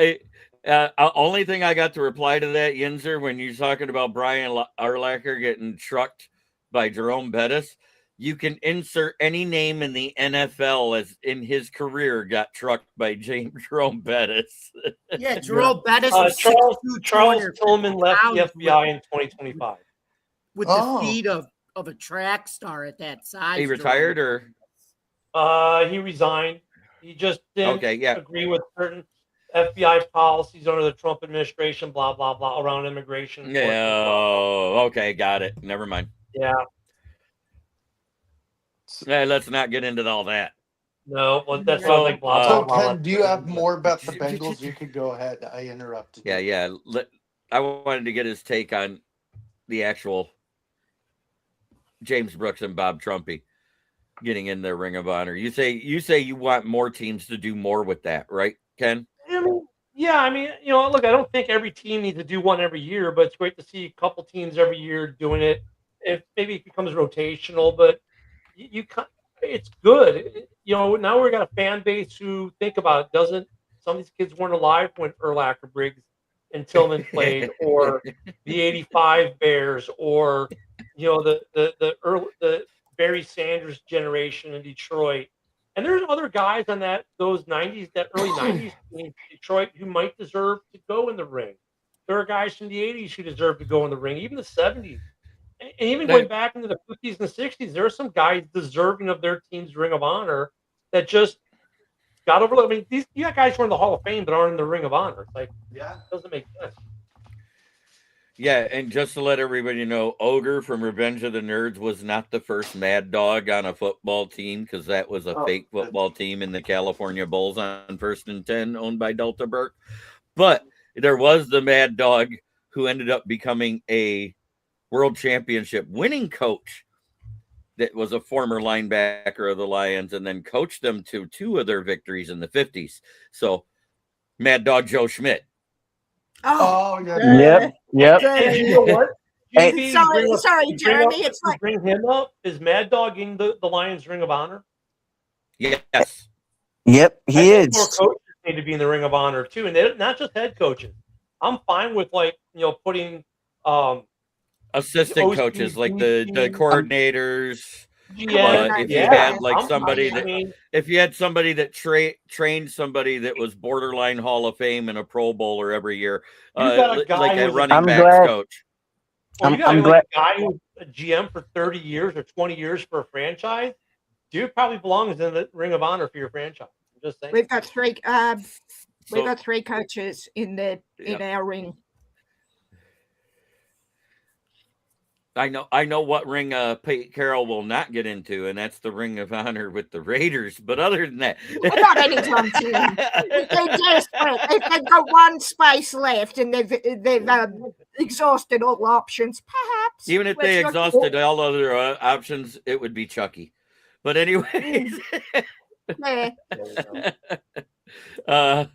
only thing I got to reply to that, Yinzer, when you're talking about Brian Urlacher getting trucked by Jerome Bettis, you can insert any name in the NFL as in his career got trucked by Jerome Bettis.
Yeah, Jerome Bettis.
Charles Tillman left the FBI in 2025
with the feet of a track star at that size.
He retired or
he resigned. He just didn't agree with certain FBI policies under the Trump administration. Blah blah blah around immigration.
Yeah. Okay, got it. Never mind.
Yeah.
Let's not get into all that.
No, well, that's not like blah,
so,
blah, blah.
Ken, do you have more about the Bengals? You could go ahead. I interrupted.
Yeah. I wanted to get his take on the actual James Brooks and Bob Trumpy getting in their Ring of Honor. You say you want more teams to do more with that, right, Ken?
I mean, look, I don't think every team needs to do one every year, but it's great to see a couple teams every year doing it. If maybe it becomes rotational, but it's good. Now we've got a fan base who think about it. Some of these kids weren't alive when Urlacher, Briggs, and Tillman played, or the '85 Bears, or the Barry Sanders generation in Detroit. And there's other guys on that early '90s in Detroit who might deserve to go in the ring. There are guys from the '80s who deserve to go in the ring, even the '70s. And even going back into the 50s and the 60s, there are some guys deserving of their team's Ring of Honor that just got overlooked. I mean, you got guys who are in the Hall of Fame that aren't in the Ring of Honor. It's like, it doesn't make sense.
Yeah, and just to let everybody know, Ogre from Revenge of the Nerds was not the first Mad Dog on a football team, because that was a fake football team in the California Bulls on 1st and 10, owned by Delta Burke. But there was the Mad Dog who ended up becoming a World Championship winning coach that was a former linebacker of the Lions and then coached them to 2 of their victories in the 50s. So Mad Dog Joe Schmidt.
Oh yeah.
Yep.
And you know what?
Hey, sorry, Jeremy. It's like
bring him up. Is Mad Dog in the Lions Ring of Honor?
Yes.
Yep, he is.
More coaches need to be in the Ring of Honor too, and they're not just head coaches. I'm fine with putting
assistant coaches, like the coordinators. If you had somebody if you had somebody that trained somebody that was borderline Hall of Fame and a Pro Bowler every year, like a running backs coach.
I'm glad. A guy a GM for 30 years or 20 years for a franchise, dude probably belongs in the Ring of Honor for your franchise. I'm just saying.
We've got three.
So-
We've got three coaches in our ring.
I know what ring Pete Carroll will not get into, and that's the Ring of Honor with the Raiders. But other than that,
Not anytime soon. They're desperate. They've got one space left, and they've exhausted all options. Perhaps
even if they exhausted all other options, it would be Chucky. But anyways,
Yeah.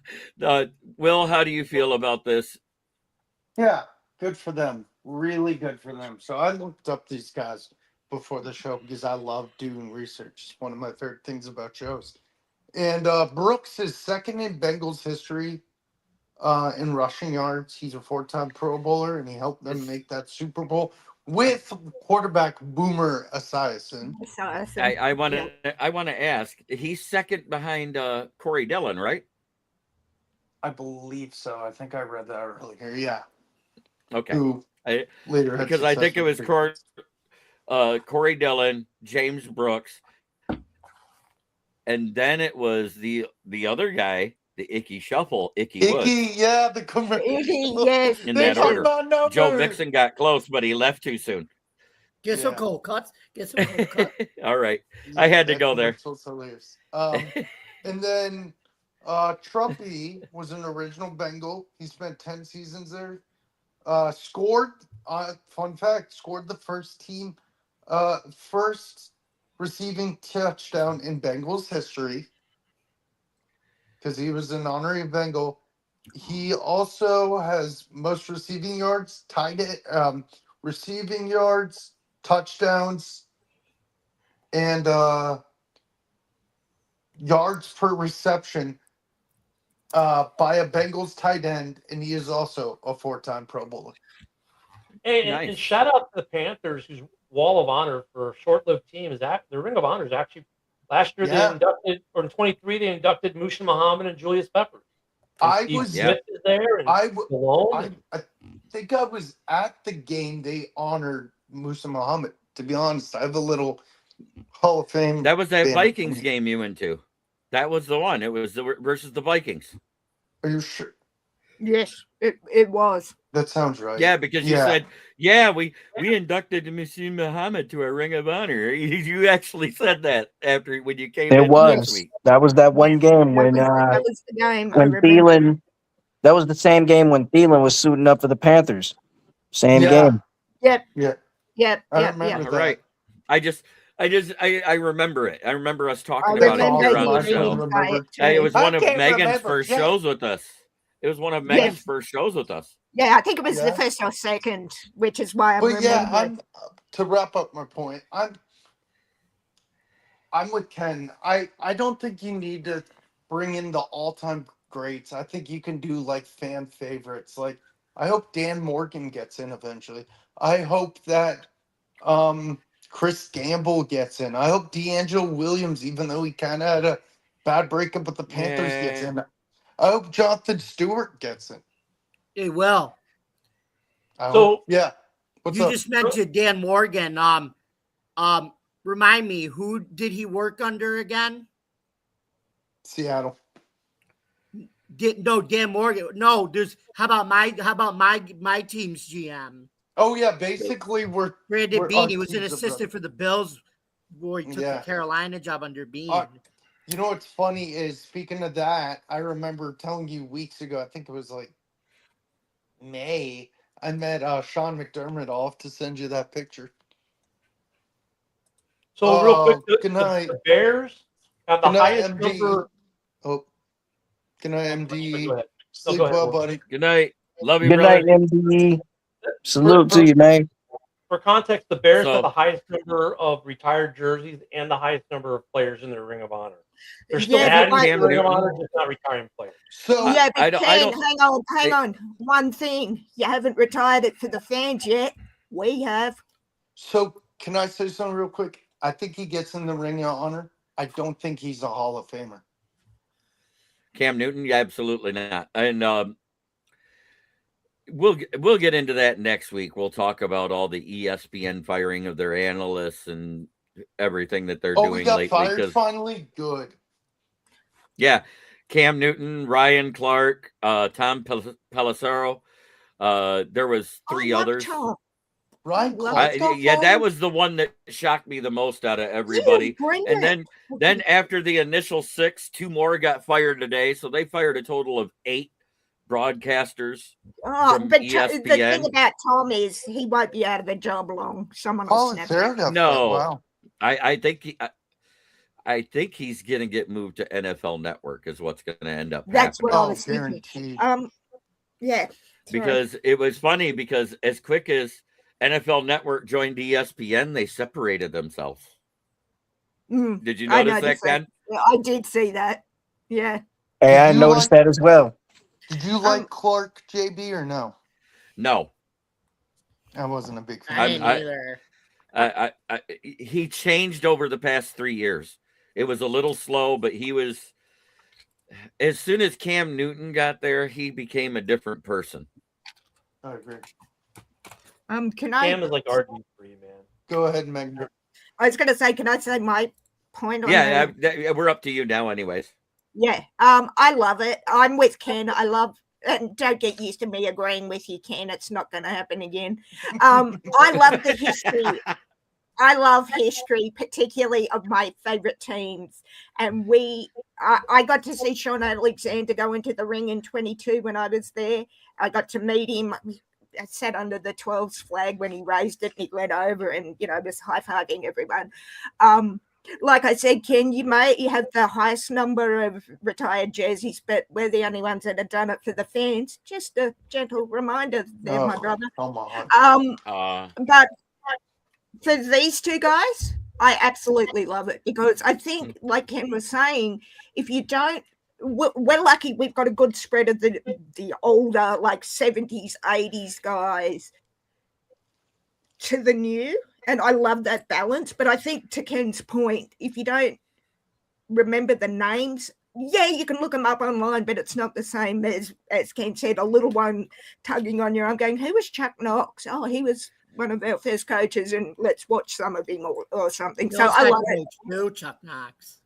Will, how do you feel about this?
Yeah, good for them. Really good for them. So I looked up these guys before the show because I love doing research. It's one of my favorite things about shows. And Brooks is second in Bengals history in rushing yards. He's a 4-time Pro Bowler, and he helped them make that Super Bowl with quarterback Boomer Esiason.
I want to ask. He's second behind Corey Dillon, right?
I believe so. I think I read that earlier. Yeah.
Okay.
Who later had
Because I think it was
success with
Corey Dillon, James Brooks, and then it was the other guy, the Icky Shuffle, Icky Woods.
Icky, yeah, the
Yes.
In that order. Joe Mixon got close, but he left too soon.
Get some cold cuts. Get some cold cuts.
All right. I had to go there.
So hilarious. And then Trumpy was an original Bengal. He spent 10 seasons there. Scored, fun fact, scored the first receiving touchdown in Bengals history because he was an honorary Bengal. He also has most receiving yards, receiving yards, touchdowns, and yards per reception by a Bengals tight end, and he is also a 4-time Pro Bowler.
Hey,
Nice.
and shout out to the Panthers, whose Wall of Honor for a short-lived team is the Ring of Honor is actually last year they inducted, or in 23 they inducted Musha Muhammad and Julius Peppers. And Smith is there. And
I think I was at the game they honored Musha Muhammad. To be honest, I have a little Hall of Fame.
That was that Vikings game you went to. That was the one. It was versus the Vikings.
Are you sure?
Yes, it was.
That sounds right.
Yeah, because you said, we inducted Musha Muhammad to our Ring of Honor. You actually said that when you came in last week.
That was that one game when
that was the game.
when Thielen. That was the same game when Thielen was suiting up for the Panthers. Same game.
Yep.
I remember
All right. I remember it. I remember us talking about it here on the show. Hey, it was one of Megan's first shows with us. It was one of Megan's first shows with us.
Yeah, I think it was the first or second, which is why I'm remembering.
To wrap up my point, I'm with Ken. I don't think you need to bring in the all-time greats. I think you can do like fan favorites. Like I hope Dan Morgan gets in eventually. I hope that Chris Gamble gets in. I hope D'Angelo Williams, even though he kind of had a bad breakup with the Panthers, gets in. I hope Jonathan Stewart gets in.
Hey, Will.
What's
you
up?
Just mentioned Dan Morgan. Remind me, who did he work under again?
Seattle.
Dan Morgan. No, there's how about my team's GM?
Oh yeah, basically
Brandon
we're
Beane. He was an assistant for the Bills before he took the
Yeah.
Carolina job under Beane.
You know what's funny is, speaking of that, I remember telling you weeks ago, I think it was like May, I met Sean McDermott. I'll have to send you that picture.
So real quick,
good night.
the Bears have the
Good night,
highest
MD.
number.
Good night, MD.
Go ahead.
Sleep
go ahead,
well,
Will.
buddy.
Good night. Love you,
Good
brother.
night, MD. Salute to you, man.
For context, the Bears
So-
have the highest number of retired jerseys and the highest number of players in their Ring of Honor. They're still
Yeah,
adding
but
to
Cam
the Ring of
Newton-
Honor, just not retiring players.
So
Yeah, but
I don't-
hang on. One thing. You haven't retired it for the fans yet. We have.
So can I say something real quick? I think he gets in the Ring of Honor. I don't think he's a Hall of Famer.
Cam Newton? Yeah, absolutely not. And we'll get into that next week. We'll talk about all the ESPN firing of their analysts and everything that they're
Oh, we
doing
got
lately.
fired
'Cause,
finally? Good.
yeah, Cam Newton, Ryan Clark, Tom Pelissero. There was
I
3
love
others.
Tom.
Ryan
Love
Clark got
Yeah, that
fired?
was the one that shocked me the most out of everybody.
Bring
And
it.
then after the initial 6, 2 more got fired today. So they fired a total of 8 broadcasters from
But the thing
ESPN.
about Tom is he won't be out of the job long. Someone will
Oh,
snap
Sarah
it.
got
No.
fired. Wow.
I think he's gonna get moved to NFL Network is what's gonna end up
That's
happening.
what I
Oh,
was thinking.
guaranteed.
Yeah. Sorry.
Because it was funny because as quick as NFL Network joined ESPN, they separated themselves. Did you
I
notice that,
noticed
Ken?
Yeah, I did see that. Yeah.
Hey, I
you
noticed
like-
that as well.
Did you like Clark, JB, or no?
No.
I wasn't a big fan.
I didn't either.
He changed over the past 3 years. It was a little slow, but he was. As soon as Cam Newton got there, he became a different person.
I agree.
Can I?
Cam is like RG3, man.
Go ahead, Meg.
I was going to say, can I say my point on
Yeah,
that?
we're up to you now, anyways.
Yeah. I love it. I'm with Ken. I love. And don't get used to me agreeing with you, Ken. It's not going to happen again. I love the history. I love history, particularly of my favorite teams. And I got to see Sean Alexander go into the ring in 22 when I was there. I got to meet him. I sat under the 12s flag when he raised it and he went over and, was high-fiving everyone. Like I said, Ken, you have the highest number of retired jerseys, but we're the only ones that have done it for the fans. Just a gentle reminder there, my brother.
Come on.
But for these two guys, I absolutely love it because I think, like Ken was saying, if you don't, we're lucky we've got a good spread of the older, like 70s, 80s guys to the new. And I love that balance. But I think to Ken's point, if you don't remember the names, yeah, you can look them up online, but it's not the same as Ken said, a little one tugging on your arm going, who was Chuck Knox? Oh, he was one of our first coaches, and let's watch some of him or something. So I love it.
No, Chuck Knox.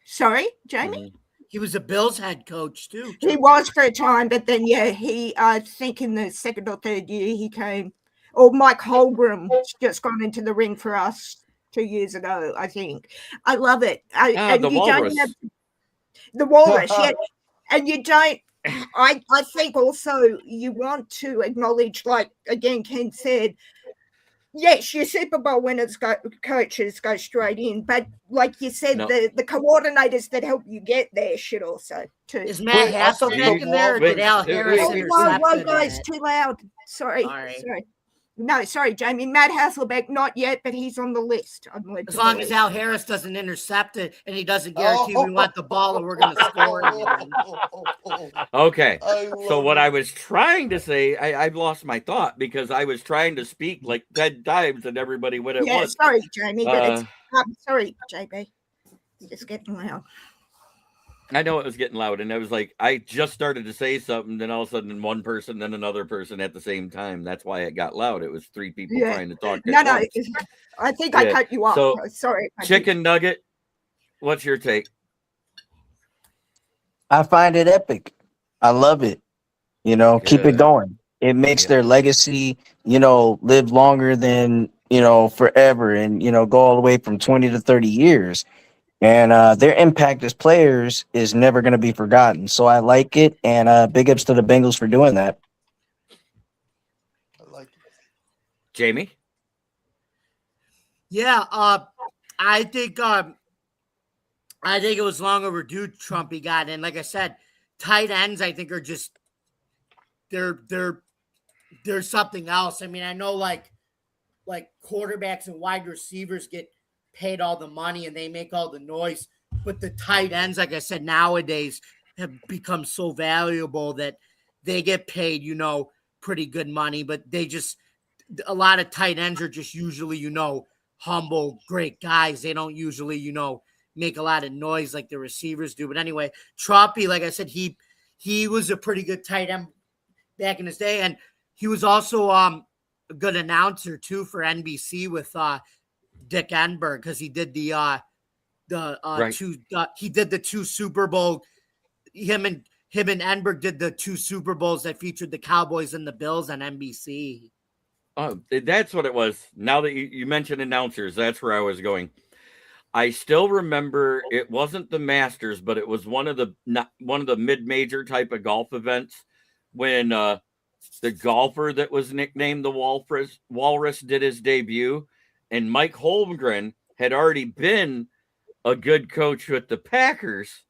Sorry, Jamie?
He was a Bills head coach too.
He was for a time, but then, I think in the second or third year he came. Or Mike Holmgren just gone into the ring for us 2 years ago, I think. I love it.
The Walrus.
The Walrus, yeah. And you don't, I think also you want to acknowledge, like, again, Ken said, yes, your Super Bowl winners coaches go straight in, but like you said, the coordinators that help you get there should also too.
Is Matt Hasselbeck in there, or did Al Harris intercept
Whoa, guys, too loud. Sorry. No, sorry, Jamie. Matt Hasselbeck, not yet, but he's on the list.
As long as Al Harris doesn't intercept it and he doesn't guarantee we want the ball and we're going to score it.
Okay. So what I was trying to say, I've lost my thought because I was trying to speak like 10 times and everybody what it was.
Sorry, Jamie, but sorry, JB. It's getting loud.
I know it was getting loud, and I was like, I just started to say something, then all of a sudden one person, then another person at the same time. That's why it got loud. It was 3 people trying to talk.
No, I think I cut you off.
So,
sorry.
Chicken Nugget, what's your take?
I find it epic. I love it. Keep it going. It makes their legacy, live longer than, forever and, go all the way from 20 to 30 years. And their impact as players is never going to be forgotten. So I like it. And big ups to the Bengals for doing that.
I like it.
Jamie?
Yeah, I think it was long overdue. Trumpy got in. Like I said, tight ends I think are just they're something else. I mean, I know like quarterbacks and wide receivers get paid all the money and they make all the noise, but the tight ends, like I said, nowadays have become so valuable that they get paid, pretty good money, but a lot of tight ends are just usually, humble, great guys. They don't usually, make a lot of noise like the receivers do. But anyway, Trumpy, like I said, he was a pretty good tight end back in his day. And he was also a good announcer too for NBC with Dick Enberg, because he did the two Super Bowl. Him and Enberg did the 2 Super Bowls that featured the Cowboys and the Bills on NBC.
Oh, that's what it was. Now that you mentioned announcers, that's where I was going. I still remember it wasn't the Masters, but it was one of the mid-major type of golf events when the golfer that was nicknamed the Walrus did his debut, and Mike Holmgren had already been a good coach with the Packers,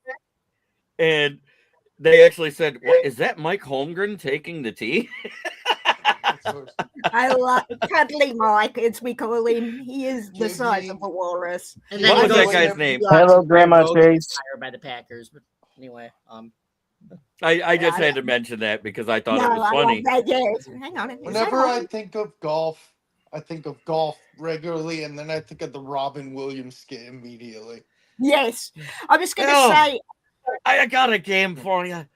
and they actually said, "What is that? Mike Holmgren taking the tee?"
I love Cuddly Mike, as we call him. He is the size of a walrus.
And
What was that guy's name?
Hello, Grandma Chase.
Hired by the Packers, but anyway,
I just had to mention that because I thought it was funny.
Yes. Hang on.
Whenever I think of golf regularly, and then I think of the Robin Williams skit immediately.
Yes. I was going to say.
I got a game for you.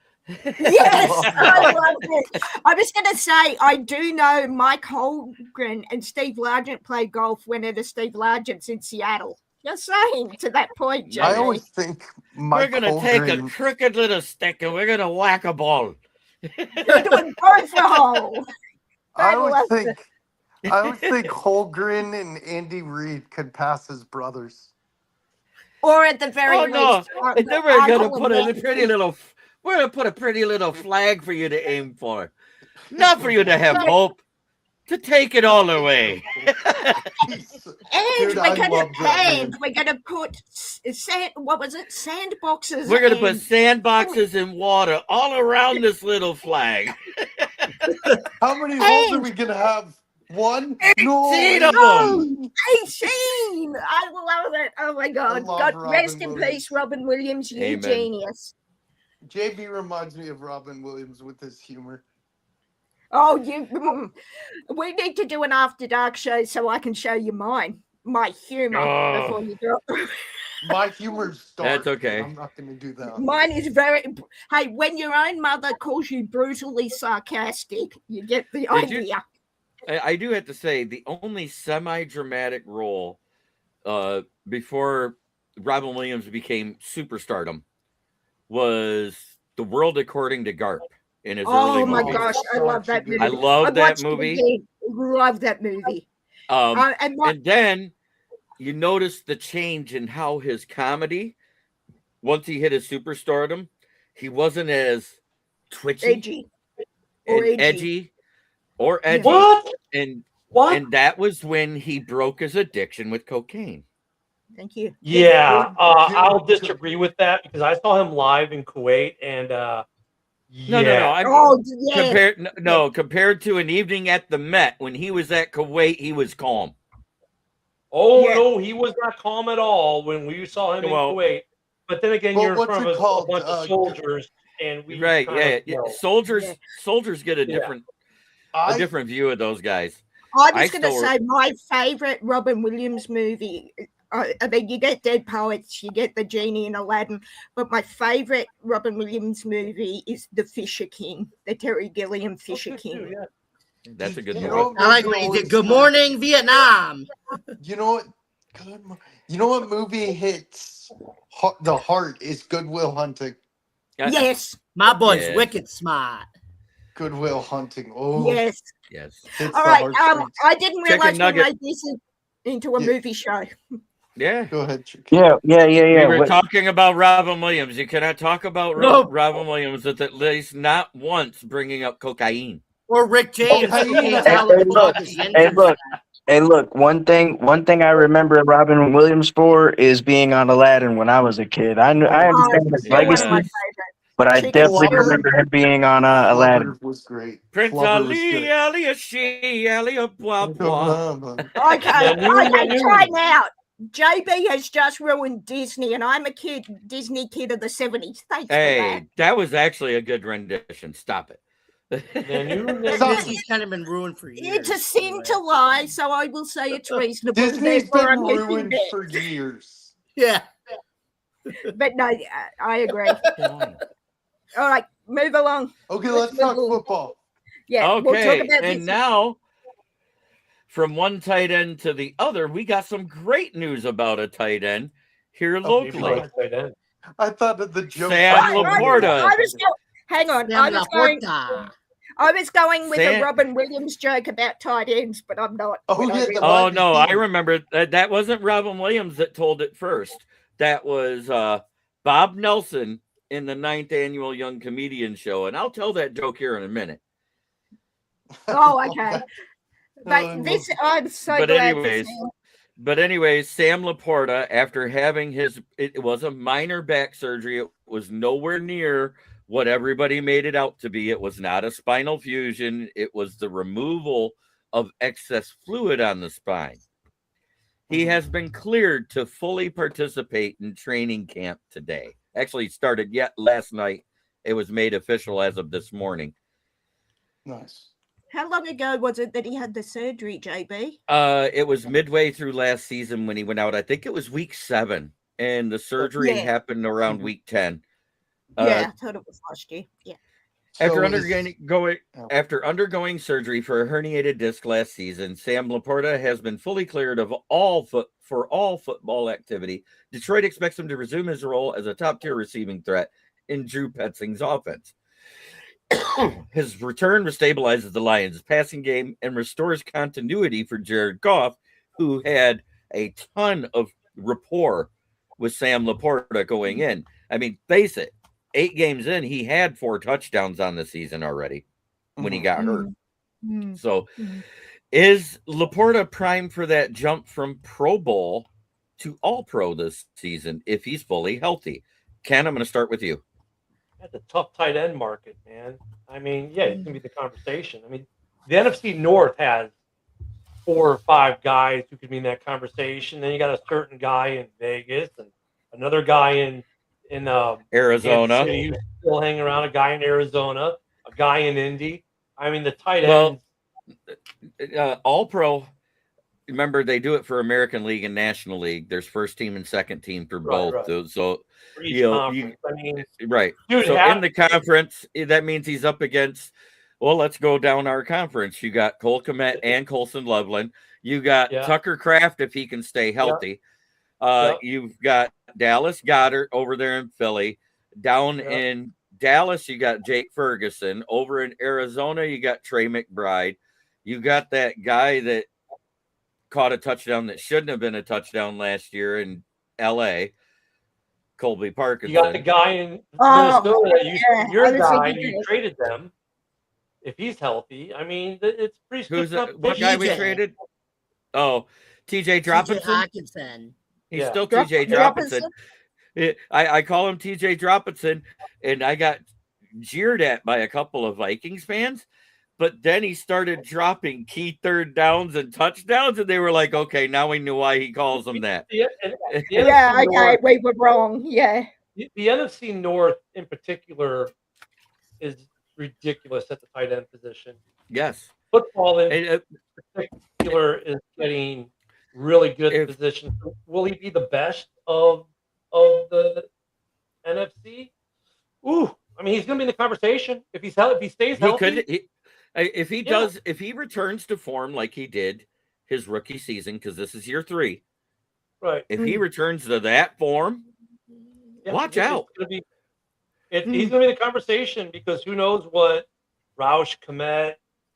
Yes, I love it. I was going to say, I do know Mike Holmgren and Steve Largent play golf whenever Steve Largent's in Seattle. Just saying to that point, Joey.
I always think
we're going to take a crooked little stick and we're going to whack a ball.
You're doing both the hole.
I always think Holmgren and Andy Reid could pass as brothers.
Or at the very least.
And then we're going to put a pretty little... We're going to put a pretty little flag for you to aim for. Not for you to have hope. To take it all away.
We're going to put sandboxes.
We're going to put sandboxes and water all around this little flag.
How many holes are we going to have? 1?
18 of them.
18. I love it. Oh my God. God rest in peace, Robin Williams. You genius.
JB reminds me of Robin Williams with his humor.
Oh, we need to do an after dark show so I can show you my humor before you go.
My humor's dark.
That's okay.
I'm not going to do that.
Mine is very. Hey, when your own mother calls you brutally sarcastic, you get the idea.
I do have to say, the only semi-dramatic role before Robin Williams became superstardom was The World According to Garp in his early movies.
Oh my gosh, I love that movie.
I love that movie.
Love that movie.
And then you notice the change in how his comedy, once he hit his superstardom, he wasn't as twitchy, edgy.
What?
And that was when he broke his addiction with cocaine.
Thank you.
Yeah, I'll disagree with that because I saw him live in Kuwait, and
compared to an evening at the Met when he was at Kuwait, he was calm.
No, he was not calm at all when we saw him in Kuwait. But then again, you're in front of a bunch of soldiers, and we soldiers get a different view of those guys.
I was going to say my favorite Robin Williams movie. I mean, you get Dead Poets, you get The Genie in Aladdin, but my favorite Robin Williams movie is The Fisher King, the Terry Gilliam Fisher King.
Yeah.
That's a good movie.
I like when he did Good Morning Vietnam.
You know what movie hits the heart is Good Will Hunting.
Yes.
My boy's wicked smart.
Good Will Hunting. Oh.
Yes. All right. I didn't realize we made this into a movie show.
Yeah.
Go ahead.
Yeah.
We were talking about Robin Williams. You cannot talk about Robin Williams with at least not once bringing up cocaine.
Or Rick James.
Hey, look. One thing I remember Robin Williams for is being on Aladdin when I was a kid. I understand his legacy, but I definitely remember him being on Aladdin.
Was great.
Prince Ali, she, Ali, blah, blah.
Okay, time out. JB has just ruined Disney, and I'm a Disney kid of the 70s. Thanks for that.
That was actually a good rendition. Stop it.
Disney's kind of been ruined for years.
It's a sin to lie, so I will say it's reasonable.
Disney's been ruined for years.
Yeah.
But no, I agree. All right, move along.
Okay, let's talk football.
Yeah, we'll talk
Okay,
about
and
this.
now from one tight end to the other, we got some great news about a tight end here
Maybe
locally.
like tight end.
I thought of the joke.
Sam
I
LaPorta.
was hang on.
Sam
I was going with
Sam-
a Robin Williams joke about tight ends, but I'm not.
Oh,
when I
yeah,
really-
the
Oh
Wide
no, I
receiver.
remember that wasn't Robin Williams that told it first. That was Bob Nelson in the 9th annual Young Comedian Show, and I'll tell that joke here in a minute.
Oh, okay. But
Oh,
this, I'm so
But
glad.
anyways, Sam LaPorta, after having it was a minor back surgery. It was nowhere near what everybody made it out to be. It was not a spinal fusion. It was the removal of excess fluid on the spine. He has been cleared to fully participate in training camp today. Actually, started last night. It was made official as of this morning.
Nice.
How long ago was it that he had the surgery, JB?
It was midway through last season when he went out. I think it was week 7, and the surgery
Yeah.
happened around week 10.
Yeah, I thought it was last year. Yeah.
After
So
after undergoing surgery for a herniated disc last season, Sam LaPorta has been fully cleared of all football activity. Detroit expects him to resume his role as a top-tier receiving threat in Drew Petzing's offense. His return restabilizes the Lions' passing game and restores continuity for Jared Goff, who had a ton of rapport with Sam LaPorta going in. I mean, face it, 8 games in, he had 4 touchdowns on the season already when he got hurt. So is LaPorta primed for that jump from Pro Bowl to All-Pro this season if he's fully healthy? Ken, I'm going to start with you.
That's a tough tight end market, man. I mean, yeah, it's gonna be the conversation. I mean, the NFC North has 4 or 5 guys who could be in that conversation. Then you got a certain guy in Vegas and another guy in
Arizona.
Kansas City who's still hanging around. A guy in Arizona, a guy in Indy. I mean, the tight ends.
All-Pro. Remember, they do it for American League and National League. There's first team and second team for both.
Right.
So
For each conference. I mean,
right.
dude,
So in the conference, that means he's up against. Well, let's go down our conference. You got Cole Kmet and Colson Loveland. You got Tucker Kraft if he can stay healthy. You've got Dallas Goedert over there in Philly. Down in Dallas, you got Jake Ferguson. Over in Arizona, you got Trey McBride. You got that guy that caught a touchdown that shouldn't have been a touchdown last year in L.A., Colby Parkinson.
You got the guy in Minnesota that used to be your guy. You traded them. If he's healthy, I mean, it's pretty.
What guy we traded? Oh, TJ
Hawkinson.
He's still TJ Dropinson. I call him TJ Dropinson, and I got jeered at by a couple of Vikings fans. But then he started dropping key third downs and touchdowns, and they were like, "Okay, now we know why he calls them that."
Okay, we were wrong. Yeah.
The NFC North, in particular, is ridiculous at the tight end position.
Yes.
Football in particular is getting really good position. Will he be the best of the NFC? Ooh, I mean, he's going to be in the conversation if he's healthy. If he stays healthy.
If he returns to form like he did his rookie season, because this is year 3,
right?
If he returns to that form, watch out.
He's going to be in the conversation because who knows what Roush, Kmet,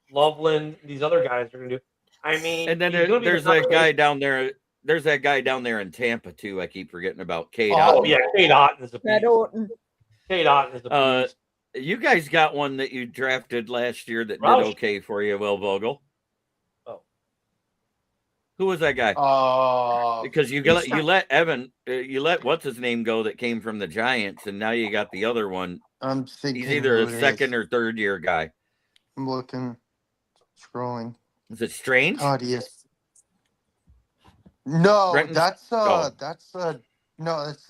Loveland, these other guys are going to do. I mean,
and then there's that guy down there. There's that guy down there in Tampa too. I keep forgetting about Cade.
Cade Otton is a beast. Cade Otton is a beast.
You guys got one that you drafted last year that did okay for you, Will Vogel.
Oh,
who was that guy? Because you let Evan, you let what's his name go that came from the Giants, and now you got the other one.
I'm thinking
he's either a second or third year guy.
I'm looking, scrolling.
Is it Strange?
Oh, yes. No, that's the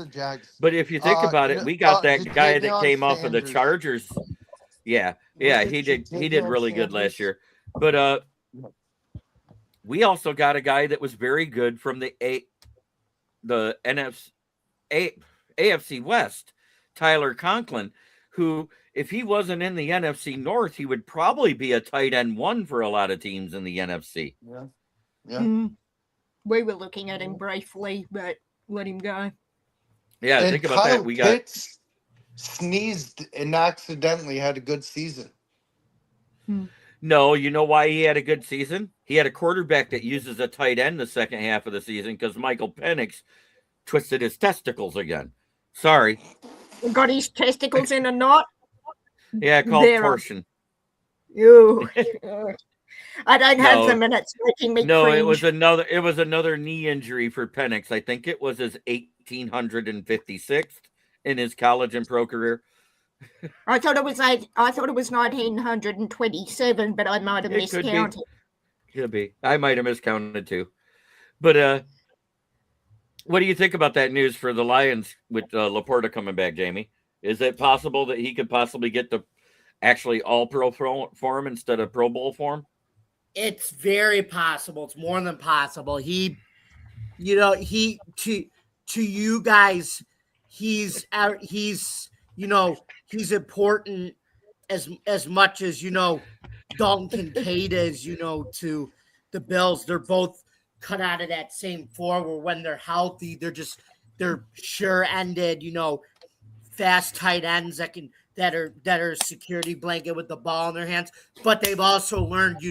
Jags.
But if you think about it, we got that guy that came off of the Chargers. Yeah, he did really good last year. But we also got a guy that was very good from the AFC West, Tyler Conklin, who if he wasn't in the NFC North, he would probably be a tight end 1 for a lot of teams in the NFC.
Yeah. Yeah.
We were looking at him briefly, but let him go.
Yeah,
And
think about
Kyle
that. We
Pitts sneezed and accidentally had a good season.
No, you know why he had a good season? He had a quarterback that uses a tight end the second half of the season because Michael Penix twisted his testicles again. Sorry.
Got his testicles in a knot.
Yeah, called torsion.
Ew. I don't have them, and it's making me
No,
cringe.
it was another knee injury for Penix. I think it was his 1856th in his college and pro career.
I thought it was 1927, but I might have
It could
miscounted.
Could be. I might have miscounted too. But what do you think about that news for the Lions with LaPorta coming back, Jamie? Is it possible that he could possibly get the actually all pro form instead of Pro Bowl form?
It's very possible. It's more than possible. To you guys, he's important as much as, Dalton Kincaid is, to the Bills. They're both cut out of that same form where when they're healthy, they're sure-ended, fast tight ends that are a security blanket with the ball in their hands. But they've also learned,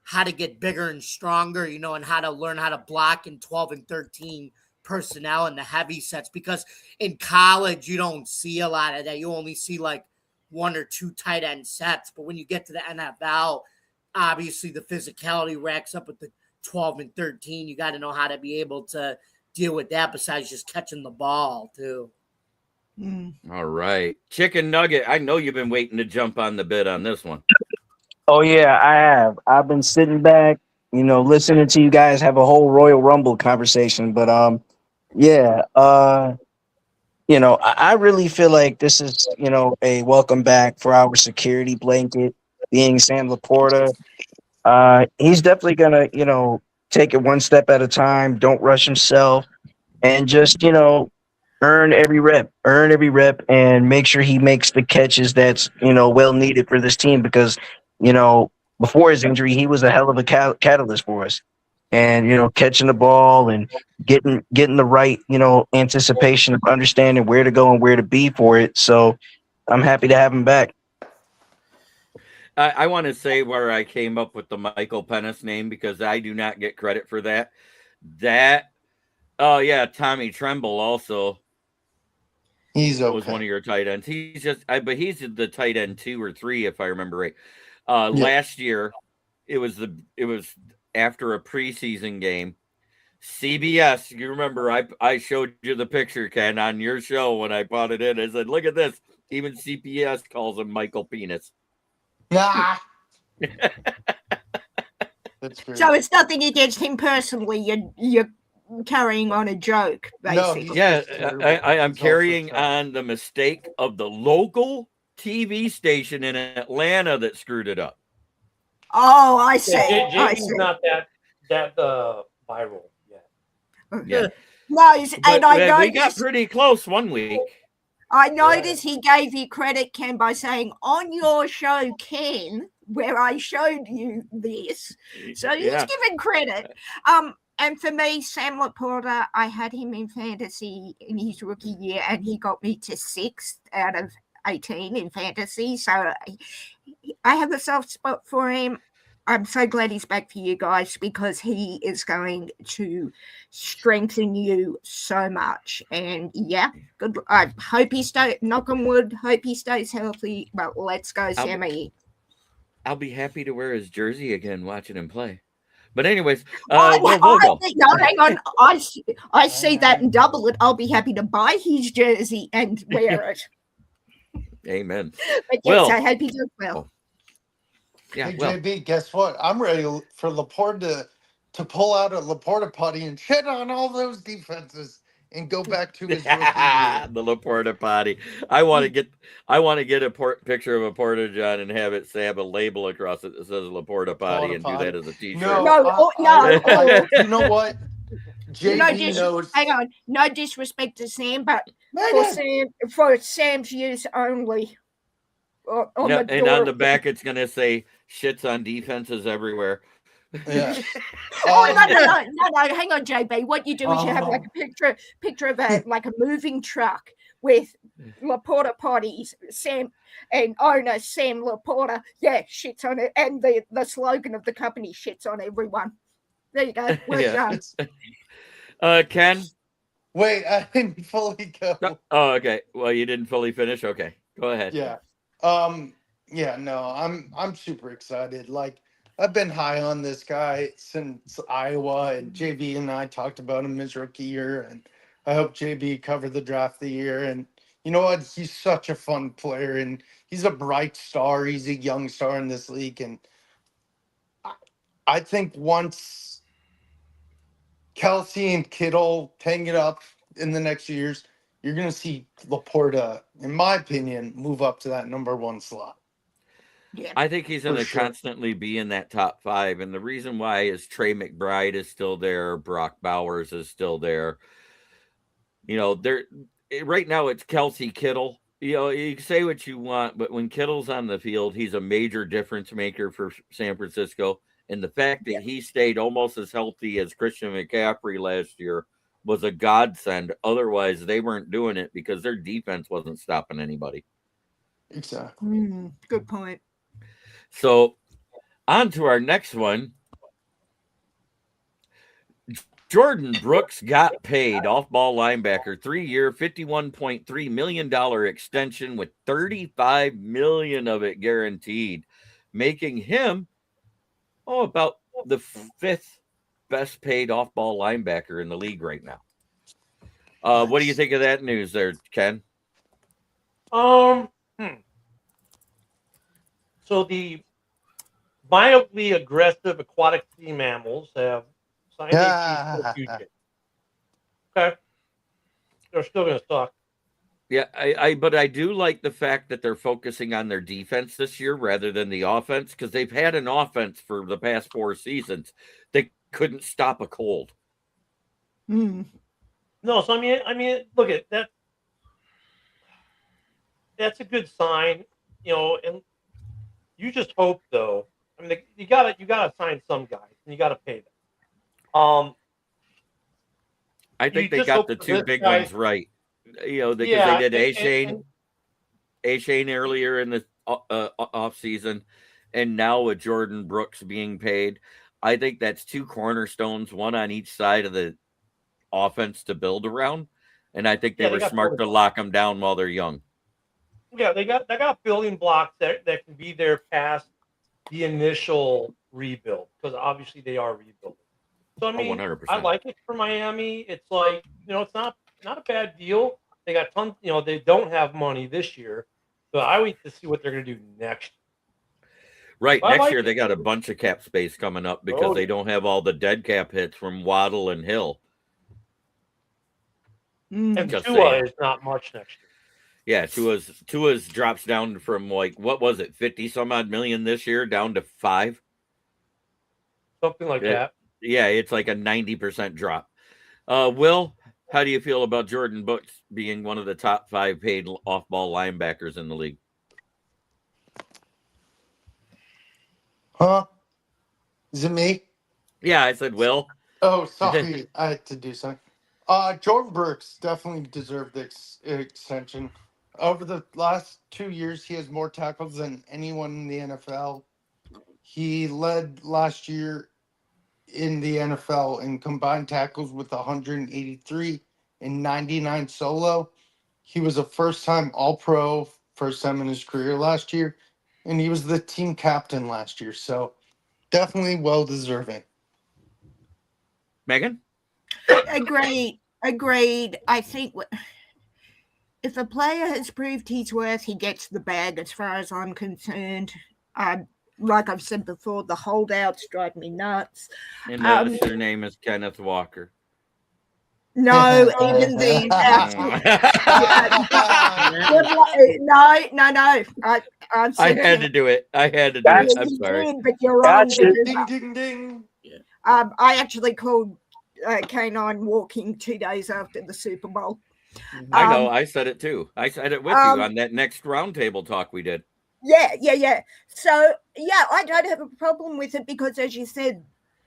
how to get bigger and stronger, and how to learn how to block in 12 and 13 personnel and the heavy sets, because in college, you don't see a lot of that. You only see like 1 or 2 tight end sets. But when you get to the NFL, obviously the physicality racks up with the 12 and 13. You got to know how to be able to deal with that besides just catching the ball too.
All right. Chicken Nugget, I know you've been waiting to jump on the bit on this one.
Oh yeah, I have. I've been sitting back, listening to you guys have a whole Royal Rumble conversation. But I really feel like this is, a welcome back for our security blanket, being Sam LaPorta. He's definitely gonna, take it one step at a time, don't rush himself, and just, earn every rep, and make sure he makes the catches that's, well needed for this team because, before his injury, he was a hell of a catalyst for us. And, catching the ball and getting the right, anticipation of understanding where to go and where to be for it. So I'm happy to have him back.
I want to say where I came up with the Michael Penix name because I do not get credit for that. Tommy Tremble also.
He's okay.
Was one of your tight ends. He's the tight end 2 or 3, if I remember right. Last year, it was after a preseason game. CBS, you remember I showed you the picture, Ken, on your show when I brought it in. I said, look at this. Even CBS calls him Michael Penis.
Ah. That's great.
So it's nothing against him personally. You're carrying on a joke, basically.
No,
Yeah, I'm carrying on the mistake of the local TV station in Atlanta that screwed it up.
Oh, I see.
Jamie's not that viral yet.
Yeah.
No, and I know
we got pretty close one week.
I noticed he gave you credit, Ken, by saying on your show, Ken, where I showed you this. So he's given credit. And for me, Sam LaPorta, I had him in fantasy in his rookie year, and he got me to 6th out of 18 in fantasy. So I have a soft spot for him. I'm so glad he's back for you guys because he is going to strengthen you so much. And good. I hope he stays, knock on wood, hope he stays healthy. But let's go, Sammy.
I'll be happy to wear his jersey again watching him play. But anyways,
hang on. I see that and double it. I'll be happy to buy his jersey and wear it.
Amen.
But yes, I hope he does well.
Yeah, hey, JB, guess what? I'm ready for LaPorta to pull out a LaPorta potty and shit on all those defenses and go back to his rookie year.
The LaPorta potty. I want to get a picture of a Porta John and have it have a label across it that says LaPorta potty and do that as a t-shirt.
No.
You know what? JB knows.
Hang on. No disrespect to Sam, but for Sam's use only. on
No,
the
and
door.
on the back, it's going to say shits on defenses everywhere.
Yeah.
Oh no! Hang on, JB. What you do is you have like a picture of a moving truck with LaPorta potties, Sam and owner Sam LaPorta. Yeah, shits on it, and the slogan of the company shits on everyone. There you go. Well done.
Ken?
Wait, I didn't fully go.
No. Oh, okay. Well, you didn't fully finish. Okay, go ahead.
Yeah. Yeah, no, I'm super excited. Like, I've been high on this guy since Iowa, and JB and I talked about him his rookie year, and I hope JB covered the draft of the year. And you know what? He's such a fun player, and he's a bright star. He's a young star in this league, and I think once Kelsey and Kittle hang it up in the next years, you're going to see LaPorta, in my opinion, move up to that number 1 slot.
Yeah.
I think he's going to
sure.
constantly be in that top 5. And the reason why is Trey McBride is still there. Brock Bowers is still there. You know, right now it's Kelsey Kittle. You know, you can say what you want, but when Kittle's on the field, he's a major difference maker for San Francisco. And the fact that he stayed almost as healthy as Christian McCaffrey last year was a godsend. Otherwise, they weren't doing it because their defense wasn't stopping anybody.
Exactly.
Good point.
So, on to our next one. Jordyn Brooks got paid, off-ball linebacker, 3-year, $51.3 million extension with $35 million of it guaranteed, making him about the 5th best paid off-ball linebacker in the league right now. What do you think of that news there, Ken?
So the mildly aggressive aquatic sea mammals have signed a peaceful future. Okay. They're still going to suck.
Yeah, but I do like the fact that they're focusing on their defense this year rather than the offense, because they've had an offense for the past 4 seasons. They couldn't stop a cold.
No, so I mean, look at that. That's a good sign, you know, and you just hope though. I mean, you gotta sign some guys and you gotta pay them.
I think they got the 2 big ones right. You know, because they did A-Shane earlier in the off season, and now with Jordyn Brooks being paid, I think that's 2 cornerstones, one on each side of the offense to build around, and I think they were smart to lock them down while they're young.
Yeah, they got building blocks that can be there past the initial rebuild, because obviously they are rebuilding. So I mean,
100%.
I like it for Miami. It's like, you know, it's not a bad deal. They got tons, you know, they don't have money this year, but I wait to see what they're going to do next year.
Right, next year they got a bunch of cap space coming up because they don't have all the dead cap hits from Waddle and Hill.
And Tua is not much next year.
Yeah, Tua's drops down from, like, what was it, 50 some odd million this year down to 5?
Something like that.
Yeah, it's like a 90% drop. Will, how do you feel about Jordyn Brooks being one of the top 5 paid off-ball linebackers in the league?
Huh? Is it me?
Yeah, I said Will.
Oh, sorry. I had to do something. Jordyn Brooks definitely deserved the extension. Over the last 2 years, he has more tackles than anyone in the NFL. He led last year in the NFL in combined tackles with 183 and 99 solo. He was a first-time All-Pro, first time in his career last year, and he was the team captain last year. So definitely well-deserving.
Megan?
Agreed. I think if a player has proved his worth, he gets the bag as far as I'm concerned. Like I've said before, the holdouts drive me nuts.
And notice your name is Kenneth Walker.
No, even the no.
I had to do it. I'm sorry.
But you're wrong.
Ding, ding, ding.
I actually called K9 walking 2 days after the Super Bowl.
I know. I said it too. I said it with you on that next roundtable talk we did.
Yeah. So, yeah, I don't have a problem with it because, as you said,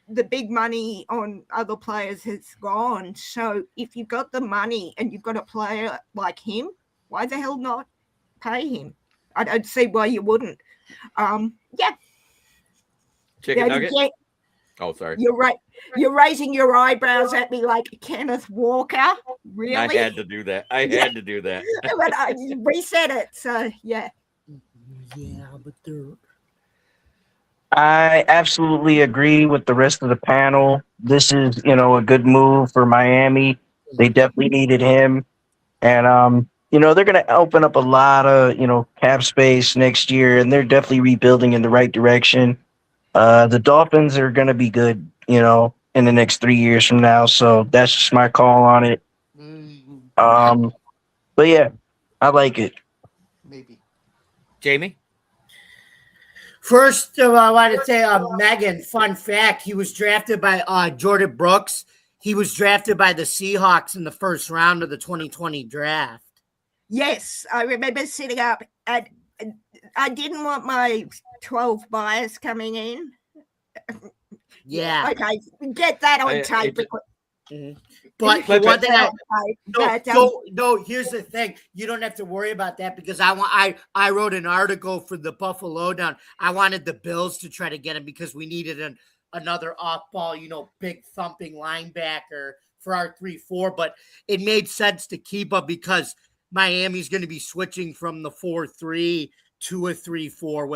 the big money on other players has gone. So if you've got the money and you've got a player like him, why the hell not pay him? I don't see why you wouldn't. Yeah.
Chicken
Yeah,
nugget?
yeah,
Oh, sorry.
you're right. You're raising your eyebrows at me like Kenneth Walker. Really?
I had to do that. I had to do that.
But I reset it. So, yeah.
Yeah, but they're
I absolutely agree with the rest of the panel. This is, a good move for Miami. They definitely needed him. And they're gonna open up a lot of, cap space next year, and they're definitely rebuilding in the right direction. The Dolphins are gonna be good, in the next 3 years from now. So that's just my call on it. But yeah, I like it.
Maybe.
Jamie?
First, I want to say, Megan, fun fact, he was drafted by Jordyn Brooks. He was drafted by the Seahawks in the first round of the 2020 draft.
Yes, I remember sitting up and I didn't want my 12 bias coming in.
Yeah.
Okay, get that on
I-
tape.
it-
But
Flip
one
it.
thing
No,
no, here's the thing. You don't have to worry about that because I wrote an article for the Buffalo Down. I wanted the Bills to try to get him because we needed another off-ball, big thumping linebacker for our 3-4. But it made sense to keep him because Miami's going to be switching from the 4-3 to a 3-4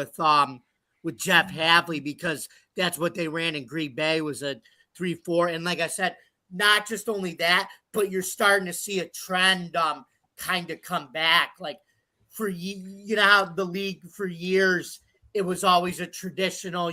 with Jeff Havley because that's what they ran in Green Bay was a 3-4. And like I said, not just only that, but you're starting to see a trend kind of come back. Like for how the league for years, it was always a traditional,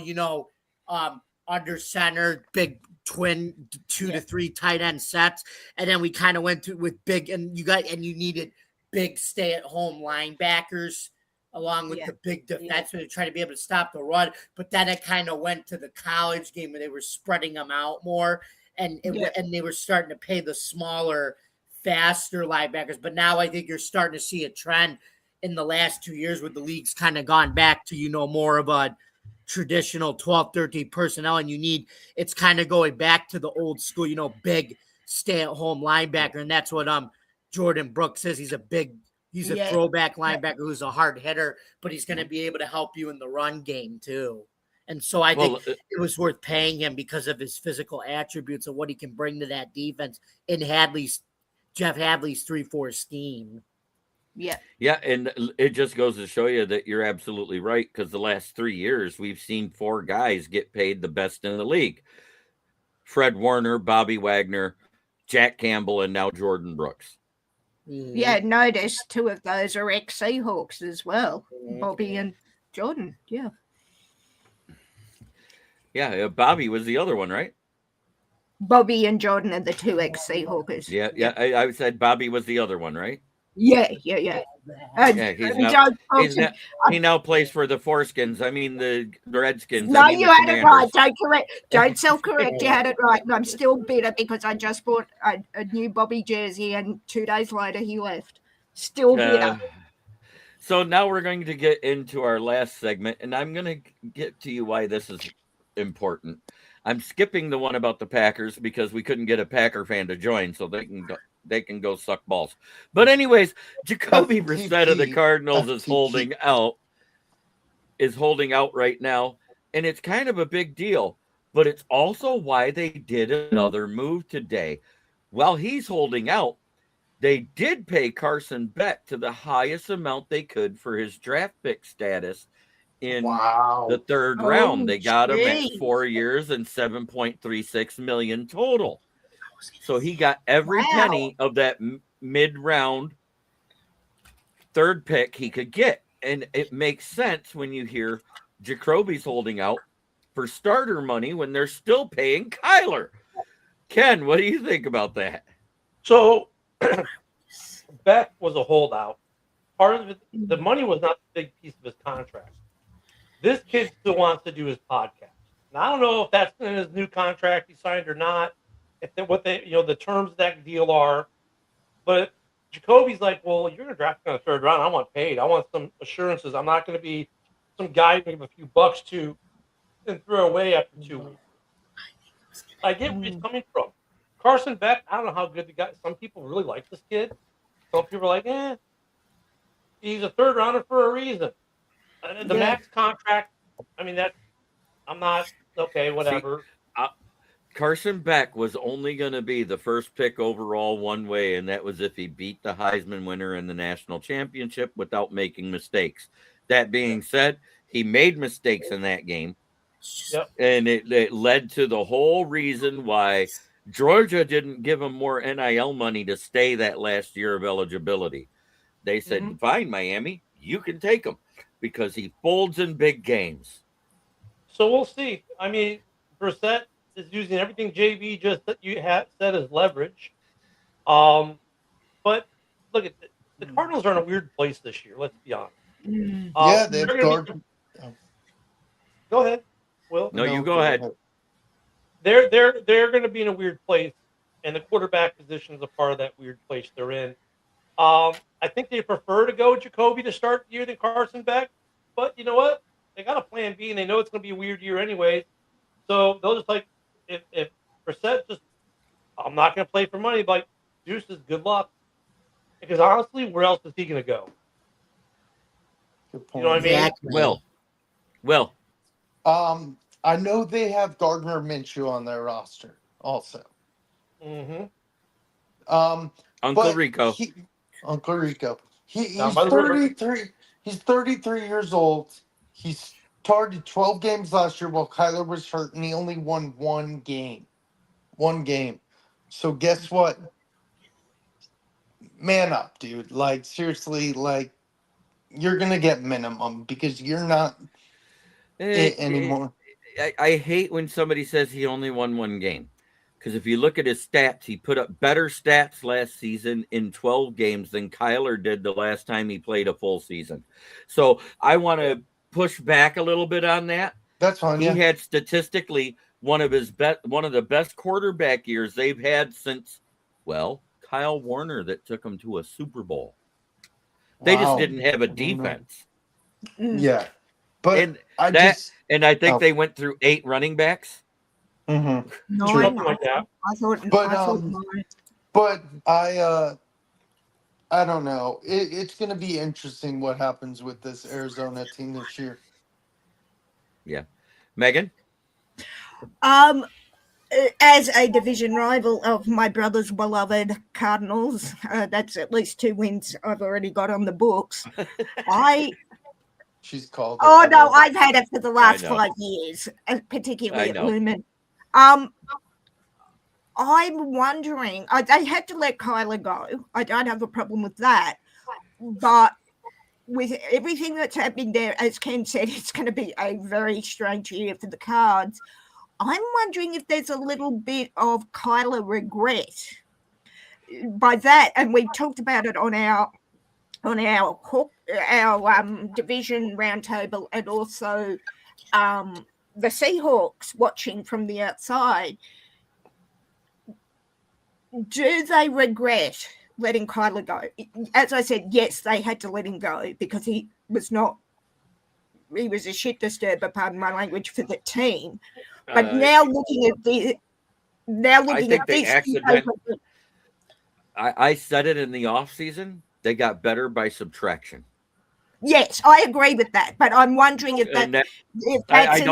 under center, big twin 2 to 3 tight end sets. And then we kind of went to with big and you needed big stay-at-home linebackers along with the big defensemen to try to be able to stop the run. But then it kind of went to the college game where they were spreading them out more. And they were starting to pay the smaller, faster linebackers. But now I think you're starting to see a trend in the last 2 years where the league's kind of gone back to, more of a traditional 12, 13 personnel. And it's kind of going back to the old school, big stay-at-home linebacker. And that's what Jordyn Brooks says. He's a throwback linebacker who's a hard hitter, but he's going to be able to help you in the run game too. And so I think it was worth paying him because of his physical attributes and what he can bring to that defense in Jeff Hadley's 3-4 scheme.
Yeah.
Yeah, and it just goes to show you that you're absolutely right because the last 3 years we've seen 4 guys get paid the best in the league. Fred Warner, Bobby Wagner, Jack Campbell, and now Jordyn Brooks.
Yeah, notice 2 of those are ex-Seahawks as well, Bobby and Jordyn. Yeah.
Yeah, Bobby was the other one, right?
Bobby and Jordyn are the 2 ex-Seahawkers.
Yeah. I said Bobby was the other one, right?
Yeah.
He now plays for the Foreskins. I mean the Redskins.
No,
I mean
you
the
had it
Commanders.
right. Don't self-correct. You had it right. And I'm still bitter because I just bought a new Bobby jersey and 2 days later he left. Still bitter.
So now we're going to get into our last segment, and I'm going to get to you why this is important. I'm skipping the one about the Packers because we couldn't get a Packer fan to join, so they can go suck balls. But anyways, Jacoby Brissett of the Cardinals is holding out right now, and it's kind of a big deal. But it's also why they did another move today. While he's holding out, they did pay Carson Beck to the highest amount they could for his draft pick status in the 3rd round. They got him at 4 years and $7.36 million total. So he got every penny of that mid-round 3rd pick he could get. And it makes sense when you hear Jacoby's holding out for starter money when they're still paying Kyler. Ken, what do you think about that?
So Beck was a holdout. Part of it, the money was not the big piece of his contract. This kid still wants to do his podcast. Now, I don't know if that's in his new contract he signed or not, what the terms of that deal are. But Jacoby's like, well, you're going to draft me in the third round. I want paid. I want some assurances. I'm not going to be some guy you give a few bucks to and throw away after 2 weeks. I get where he's coming from. Carson Beck, I don't know how good the guy. Some people really like this kid. Some people are like, he's a third rounder for a reason. The max contract, I mean, I'm not, okay, whatever.
See, Carson Beck was only going to be the first pick overall one way, and that was if he beat the Heisman winner in the national championship without making mistakes. That being said, he made mistakes in that game.
Yep.
And it led to the whole reason why Georgia didn't give him more NIL money to stay that last year of eligibility. They said, fine, Miami, you can take him because he folds in big games.
So we'll see. I mean, Brissett is using everything JB just said as leverage. But look at the Cardinals are in a weird place this year. Let's be honest.
they've
Go ahead, Will.
No, you go ahead.
They're going to be in a weird place, and the quarterback position is a part of that weird place they're in. I think they prefer to go Jacoby to start the year than Carson Beck, but you know what? They got a plan B, and they know it's going to be a weird year anyways. So they'll just like, if Brissett just, I'm not going to play for money, but Deuces, good luck. Because honestly, where else is he going to go?
Good point.
You know what I mean?
Exactly.
Well,
I know they have Gardner Minshew on their roster also.
Mm-hmm.
Uncle Rico.
Uncle Rico. He's
Down by the river.
33. He's 33 years old. He started 12 games last year while Kyler was hurt, and he only won one game. One game. So guess what? Man up, dude. Like, seriously, like, you're going to get minimum because you're not it anymore.
I hate when somebody says he only won one game. Because if you look at his stats, he put up better stats last season in 12 games than Kyler did the last time he played a full season. So I want to push back a little bit on that.
That's fine.
He had statistically one of the best quarterback years they've had since, well, Kyle Warner that took them to a Super Bowl. They just didn't have a defense.
Yeah. But
I think they went through 8 running backs.
Mm-hmm.
No,
Something like that.
But I don't know. It's going to be interesting what happens with this Arizona team this year.
Yeah. Megan?
As a division rival of my brother's beloved Cardinals, that's at least 2 wins I've already got on the books.
She's called.
Oh, no, I've had it for the last 5 years, particularly at Lumen. I'm wondering, they had to let Kyler go. I don't have a problem with that. But with everything that's happening there, as Ken said, it's going to be a very strange year for the Cards. I'm wondering if there's a little bit of Kyler regret by that. And we talked about it on our division roundtable, and also the Seahawks watching from the outside. Do they regret letting Kyler go? As I said, yes, they had to let him go because he was a shit disturber, pardon my language, for the team. But now looking at this,
I said it in the offseason, they got better by subtraction.
Yes, I agree with that, but I'm wondering if that's in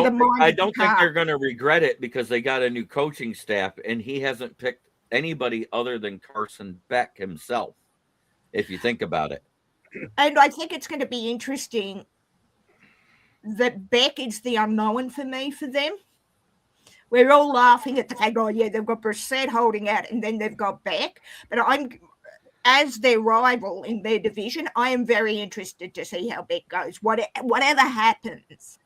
the mind.
I don't think they're going to regret it because they got a new coaching staff, and he hasn't picked anybody other than Carson Beck himself, if you think about it.
And I think it's going to be interesting that Beck is the unknown for me for them. We're all laughing at the fact, oh, yeah, they've got Brissett holding out, and then they've got Beck. But as their rival in their division, I am very interested to see how Beck goes, whatever happens.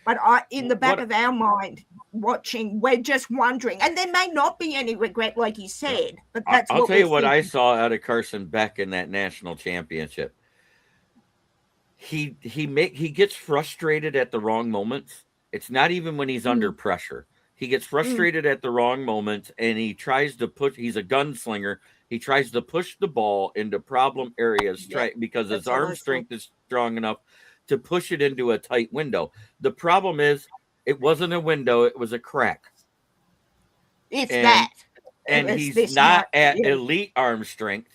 But in the back of our mind, watching, we're just wondering. And there may not be any regret, like you said. But that's
I'll tell you what I saw out of Carson Beck in that national championship. He gets frustrated at the wrong moments. It's not even when he's under pressure. He gets frustrated at the wrong moments, and he tries to he's a gunslinger, He tries to push the ball into problem areas because his
that's what I
arm
saw.
strength is strong enough to push it into a tight window. The problem is it wasn't a window, it was a crack.
It's
And-
that.
And
It's
he's
this
not
much,
at
yeah.
elite arm strength.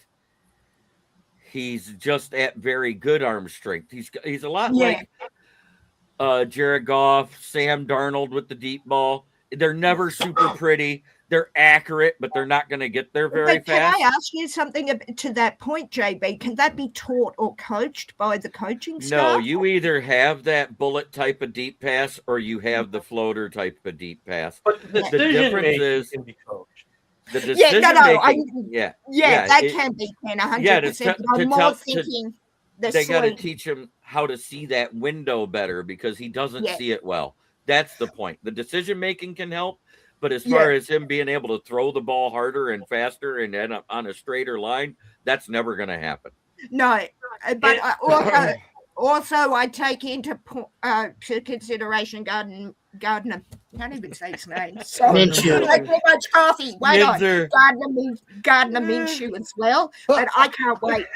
He's just at very good arm strength. He's a lot
Yeah.
like Jared Goff, Sam Darnold with the deep ball. They're never super pretty. They're accurate, but they're not going to get there very
But can
fast.
I ask you something to that point, JB? Can that be taught or coached by the coaching staff?
No, you either have that bullet type of deep pass or you have the floater type of deep pass.
But the
The
decision
difference
making
is
can be coached.
the
Yeah,
decision
no,
making.
yeah,
yeah,
that
it-
can be 100%.
yeah, to
I'm more
tell- to-
thinking the
they got to
swing.
teach him how to see that window better because he doesn't
Yeah.
see it well. That's the point. The decision making can help, but as far as him being able to throw the ball harder and faster and end up on a straighter line, that's never going to happen.
No, but I also I take into to consideration Gardner. I can't even say his name. Sorry,
Minshew.
I too much coffee. Wait on.
Yinzer.
Gardner Minshew as well, but I can't wait.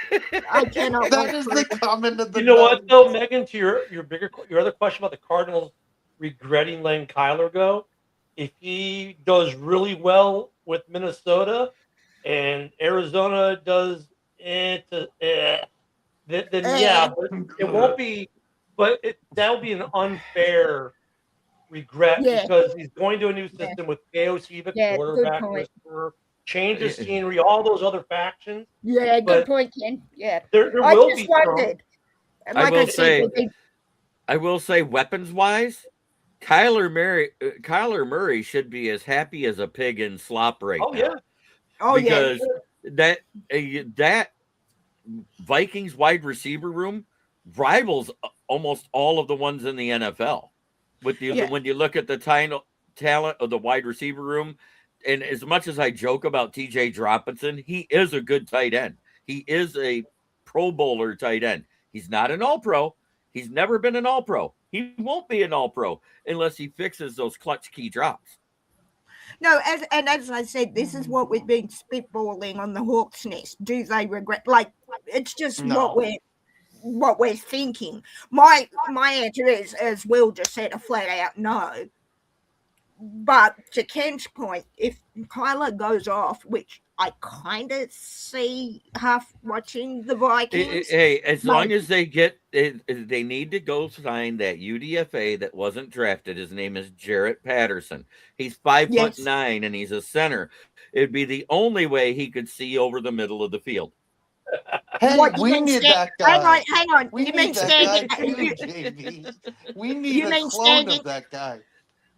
I cannot
That
wait.
is
for
the
it.
comment of the
You know what,
night.
though, Megan, to your other question about the Cardinals regretting letting Kyler go, if he does really well with Minnesota and Arizona does then yeah, but it won't be. But that'll be an unfair regret
Yeah.
because he's going to a new system with KOC, the
Yeah, good
quarterback,
point.
whisperer, change of scenery, all those other factions.
Yeah, good
But
point, Ken. Yeah,
There
I
will
just
be some.
wondered.
I will say-
they-
I will say, weapons wise, Kyler Murray should be as happy as a pig in slop right
Oh
now.
yeah.
oh yeah,
because that Vikings wide receiver room rivals almost all of the ones in the NFL.
Yeah.
When you look at the talent of the wide receiver room, and as much as I joke about TJ Droppinson, he is a good tight end. He is a Pro Bowler tight end. He's not an All-Pro. He's never been an All-Pro. He won't be an All-Pro unless he fixes those clutch key drops.
no, as I said, this is what we've been spitballing on the Hawks' nest. Do they regret? Like, it's just
No.
what we're thinking. My answer is, as Will just said, a flat out no. But to Ken's point, if Kyler goes off, which I kind of see half watching the Vikings.
Hey, as
Like-
long as they need to go sign that UDFA that wasn't drafted. His name is Jarrett Patterson. He's 5'9" and he's a center. It'd be the only way he could see over the middle of the field.
Hey,
What, you
we
mean
need
stand-
that guy.
Hang on.
We
You
need
mean
that
standing?
guy too, JB. We need
You
a
mean
clone
standing-
of that guy.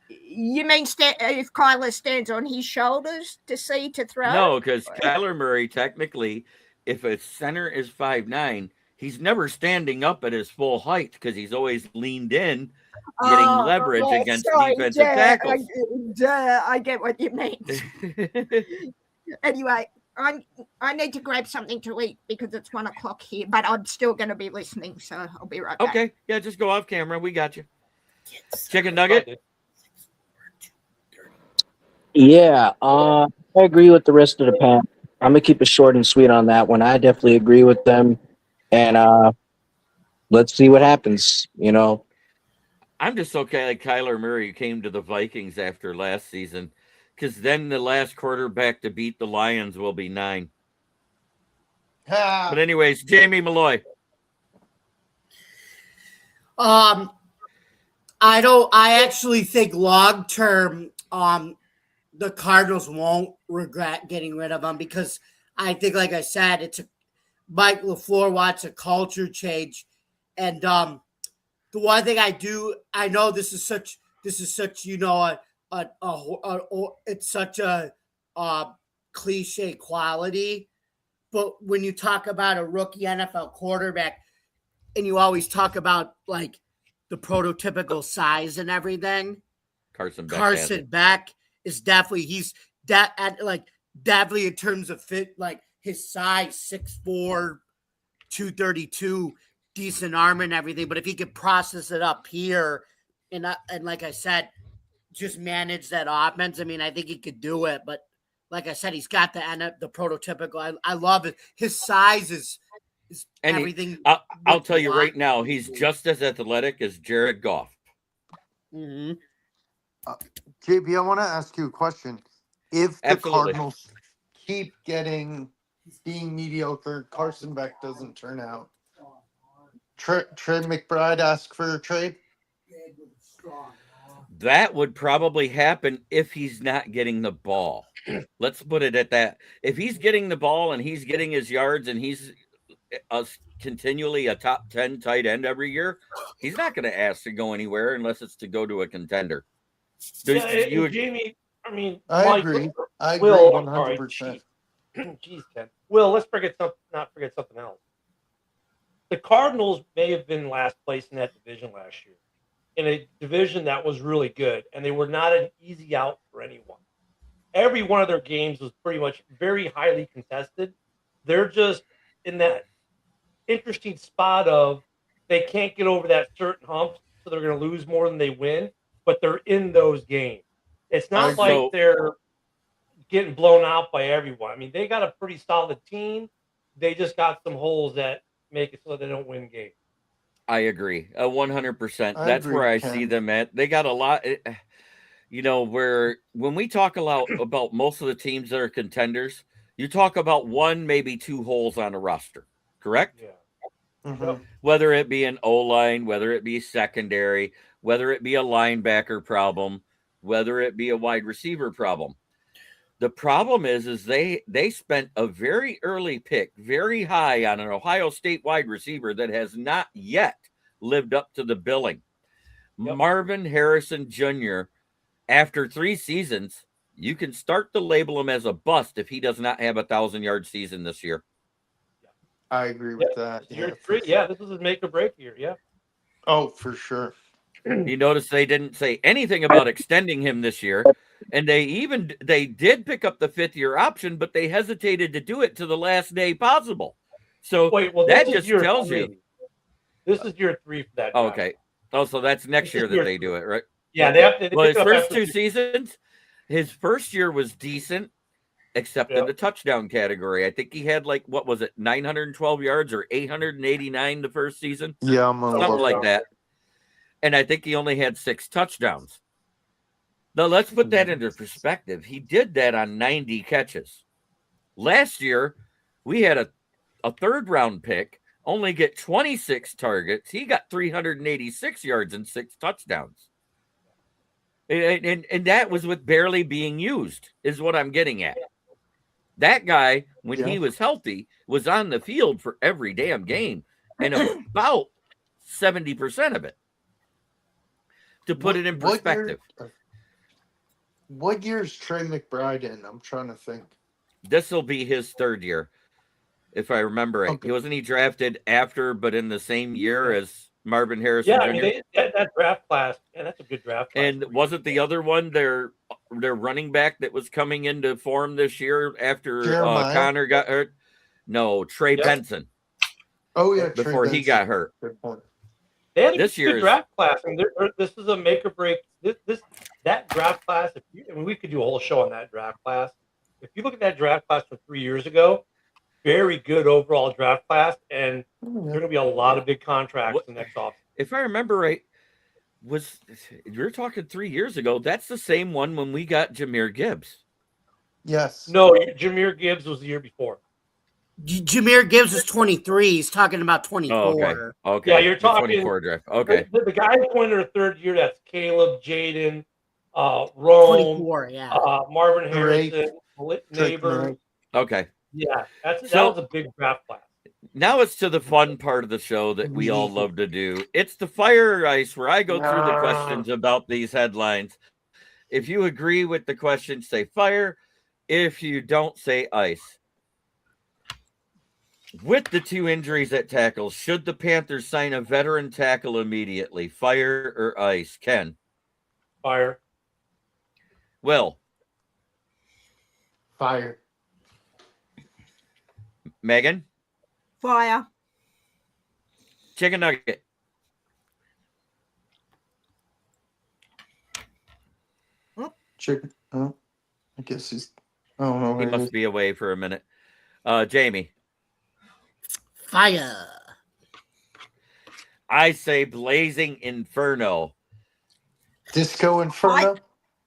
You mean if Kyler stands on his shoulders to throw?
No, because Kyler Murray, technically, if a center is 5'9", he's never standing up at his full height because he's always leaned in, getting leverage against defensive tackles.
I get what you mean. Anyway, I need to grab something to eat because it's 1 o'clock here, but I'm still going to be listening, so I'll be right back.
Okay, yeah, just go off camera. We got you. Chicken nugget.
Yeah, I agree with the rest of the panel. I'm gonna keep it short and sweet on that one. I definitely agree with them, and let's see what happens. You know,
I'm just okay like Kyler Murray came to the Vikings after last season, because then the last quarterback to beat the Lions will be 9.
Ha.
But anyways, Jamie Malloy.
I actually think long term, the Cardinals won't regret getting rid of him because I think, like I said, Mike LaFleur wants a culture change, and the one thing I know this is such it's such a cliche quality, but when you talk about a rookie NFL quarterback, and you always talk about like the prototypical size and everything, Carson Beck is definitely definitely in terms of fit, like his size, 6'4", 232, decent arm and everything. But if he could process it up here and like I said, just manage that offense, I mean, I think he could do it. But like I said, he's got the prototypical. I love it. His size is
And
everything.
I'll tell you right now, he's just as athletic as Jared Goff.
Mm-hmm.
JP, I want to ask you a question. If the
Absolutely.
Cardinals keep being mediocre, Carson Beck doesn't turn out, Trey McBride ask for a trade?
That would probably happen if he's not getting the ball. Let's put it at that. If he's getting the ball and he's getting his yards and he's continually a top 10 tight end every year, he's not going to ask to go anywhere unless it's to go to a contender.
Jamie, I mean,
I
Mike,
agree. I agree
Will,
100%.
Jeez, Ken. Will, let's not forget something else. The Cardinals may have been last place in that division last year, in a division that was really good, and they were not an easy out for anyone. Every one of their games was pretty much very highly contested. They're just in that interesting spot of they can't get over that certain hump, so they're going to lose more than they win, but they're in those games. It's not like they're getting blown out by everyone. I mean, they got a pretty solid team. They just got some holes that make it so they don't win games.
I agree, 100%. That's where I see them at. They got a lot, where when we talk about most of the teams that are contenders, you talk about one, maybe two holes on a roster, correct?
Yeah.
Mm-hmm.
Whether it be an O-line, whether it be secondary, whether it be a linebacker problem, whether it be a wide receiver problem. The problem is they spent a very early pick, very high on an Ohio State wide receiver that has not yet lived up to the billing. Yep. Marvin Harrison Jr., after 3 seasons, you can start to label him as a bust if he does not have a 1,000-yard season this year.
I agree with that.
This is a make or break year. Yeah.
Oh, for sure.
You notice they didn't say anything about extending him this year, and they did pick up the 5th-year option, but they hesitated to do it to the last day possible. So that just tells you
this is year 3 for that.
Okay. Oh, so that's next year that they do it, right?
Yeah, they have to.
Well, his first 2 seasons, his first year was decent, except in the touchdown category. I think he had 912 yards or 889 the first season.
Yeah,
something like that. And I think he only had 6 touchdowns. Now, let's put that into perspective. He did that on 90 catches. Last year, we had a 3rd-round pick only get 26 targets. He got 386 yards and 6 touchdowns. And that was with barely being used, is what I'm getting at. That guy, when he was healthy, was on the field for every damn game, and about 70% of it. To put it in perspective.
What year is Trey McBride in? I'm trying to think.
This will be his 3rd year, if I remember right. Okay. Wasn't he drafted after, but in the same year as Marvin Harrison Jr.?
Yeah, that draft class. Yeah, that's a good draft class.
And wasn't the other one their running back that was coming into form this year after Connor got hurt? No, Trey Benson.
Oh, yeah.
Before he got hurt.
Good point.
They had a good draft class. I mean, this is a make or break. That draft class, we could do a whole show on that draft class. If you look at that draft class from 3 years ago, very good overall draft class, and there's going to be a lot of big contracts in the next offseason.
If I remember right, you're talking 3 years ago. That's the same one when we got Jahmyr Gibbs.
Yes.
No, Jahmyr Gibbs was the year before.
Jahmyr Gibbs is 23. He's talking about 24.
Oh, okay.
Yeah, you're talking
24 draft. Okay.
The guy who went in their 3rd year, that's Caleb, Jordyn, Rome,
24,
Marvin Harrison, Neighbor.
Okay.
Yeah, that was a big draft class.
Now it's to the fun part of the show that we all love to do. It's the fire or ice, where I go through the questions about these headlines. If you agree with the question, say fire. If you don't, say ice. With the 2 injuries at tackle, should the Panthers sign a veteran tackle immediately? Fire or ice? Ken?
Fire.
Will?
Fire.
Megan?
Fire.
Chicken nugget?
Chicken. Oh, I guess he's don't know
He
where it
must
is.
be away for a minute. Jamie,
Fire.
I say Blazing Inferno.
Disco Inferno.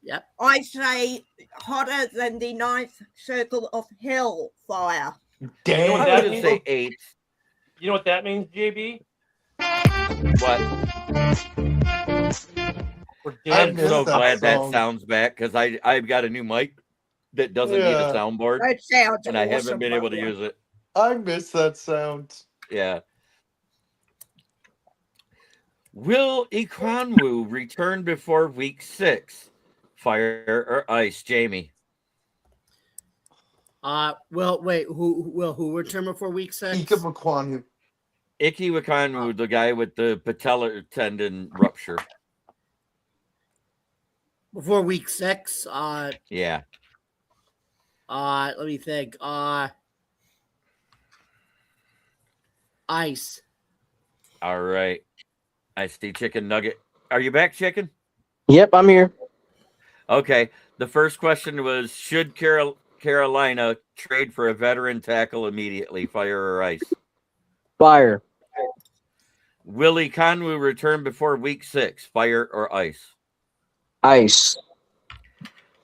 Yep.
I say hotter than the ninth circle of hell fire.
know what
I
that
would
means?
say 8.
You know what that means, JB?
What?
We're
I
I'm
dead.
missed
so
that
glad that
song.
sounds back because I've got a new mic that doesn't need a
Yeah.
soundboard,
That sounds
and I haven't
awesome,
been able to
by the way.
use it.
I miss that sound.
Yeah. Will Ekwonu return before week 6? Fire or ice, Jamie?
Well, wait. Who return before week 6?
Ikem Ekwonu.
Ike Ekwonu, the guy with the Patellar tendon rupture.
Before week 6.
Yeah.
Let me think. Ice.
All right. I see Chicken Nugget. Are you back, Chicken?
Yep, I'm here.
Okay. The first question was, should Carolina trade for a veteran tackle immediately? Fire or ice?
Fire.
Will Ekwonu return before week 6? Fire or ice?
Ice.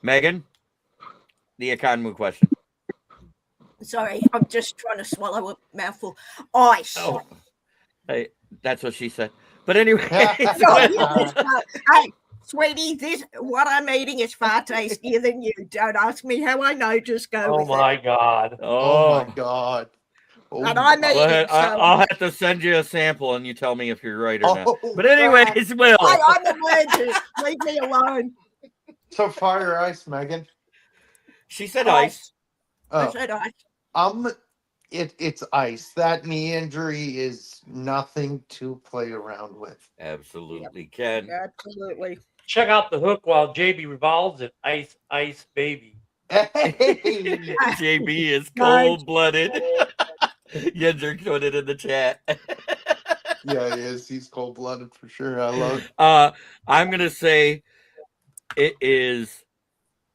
Megan, the Ekwonu question.
Sorry, I'm just trying to swallow a mouthful. Ice.
Oh, hey, that's what she said. But anyway,
Hey, sweetie, what I'm eating is far tastier than you. Don't ask me how I know. Just go
Oh
with
my God.
Oh my God. Oh
And I'm
my-
eating.
Go ahead.
So
I'll have to send you a sample and you tell me if you're right or not.
Oh,
But anyways, Will.
I'm allergic. Leave me alone.
so fire or ice, Megan.
She said ice.
I
Oh,
said ice.
it's ice. That knee injury is nothing to play around with.
Absolutely, Ken.
Absolutely.
Check out the hook while JB revolves it. Ice, ice, baby.
Hey,
JB is cold-blooded. Yenzer put it in the chat.
yeah, he is. He's cold blooded for sure. I love it.
I'm gonna say it is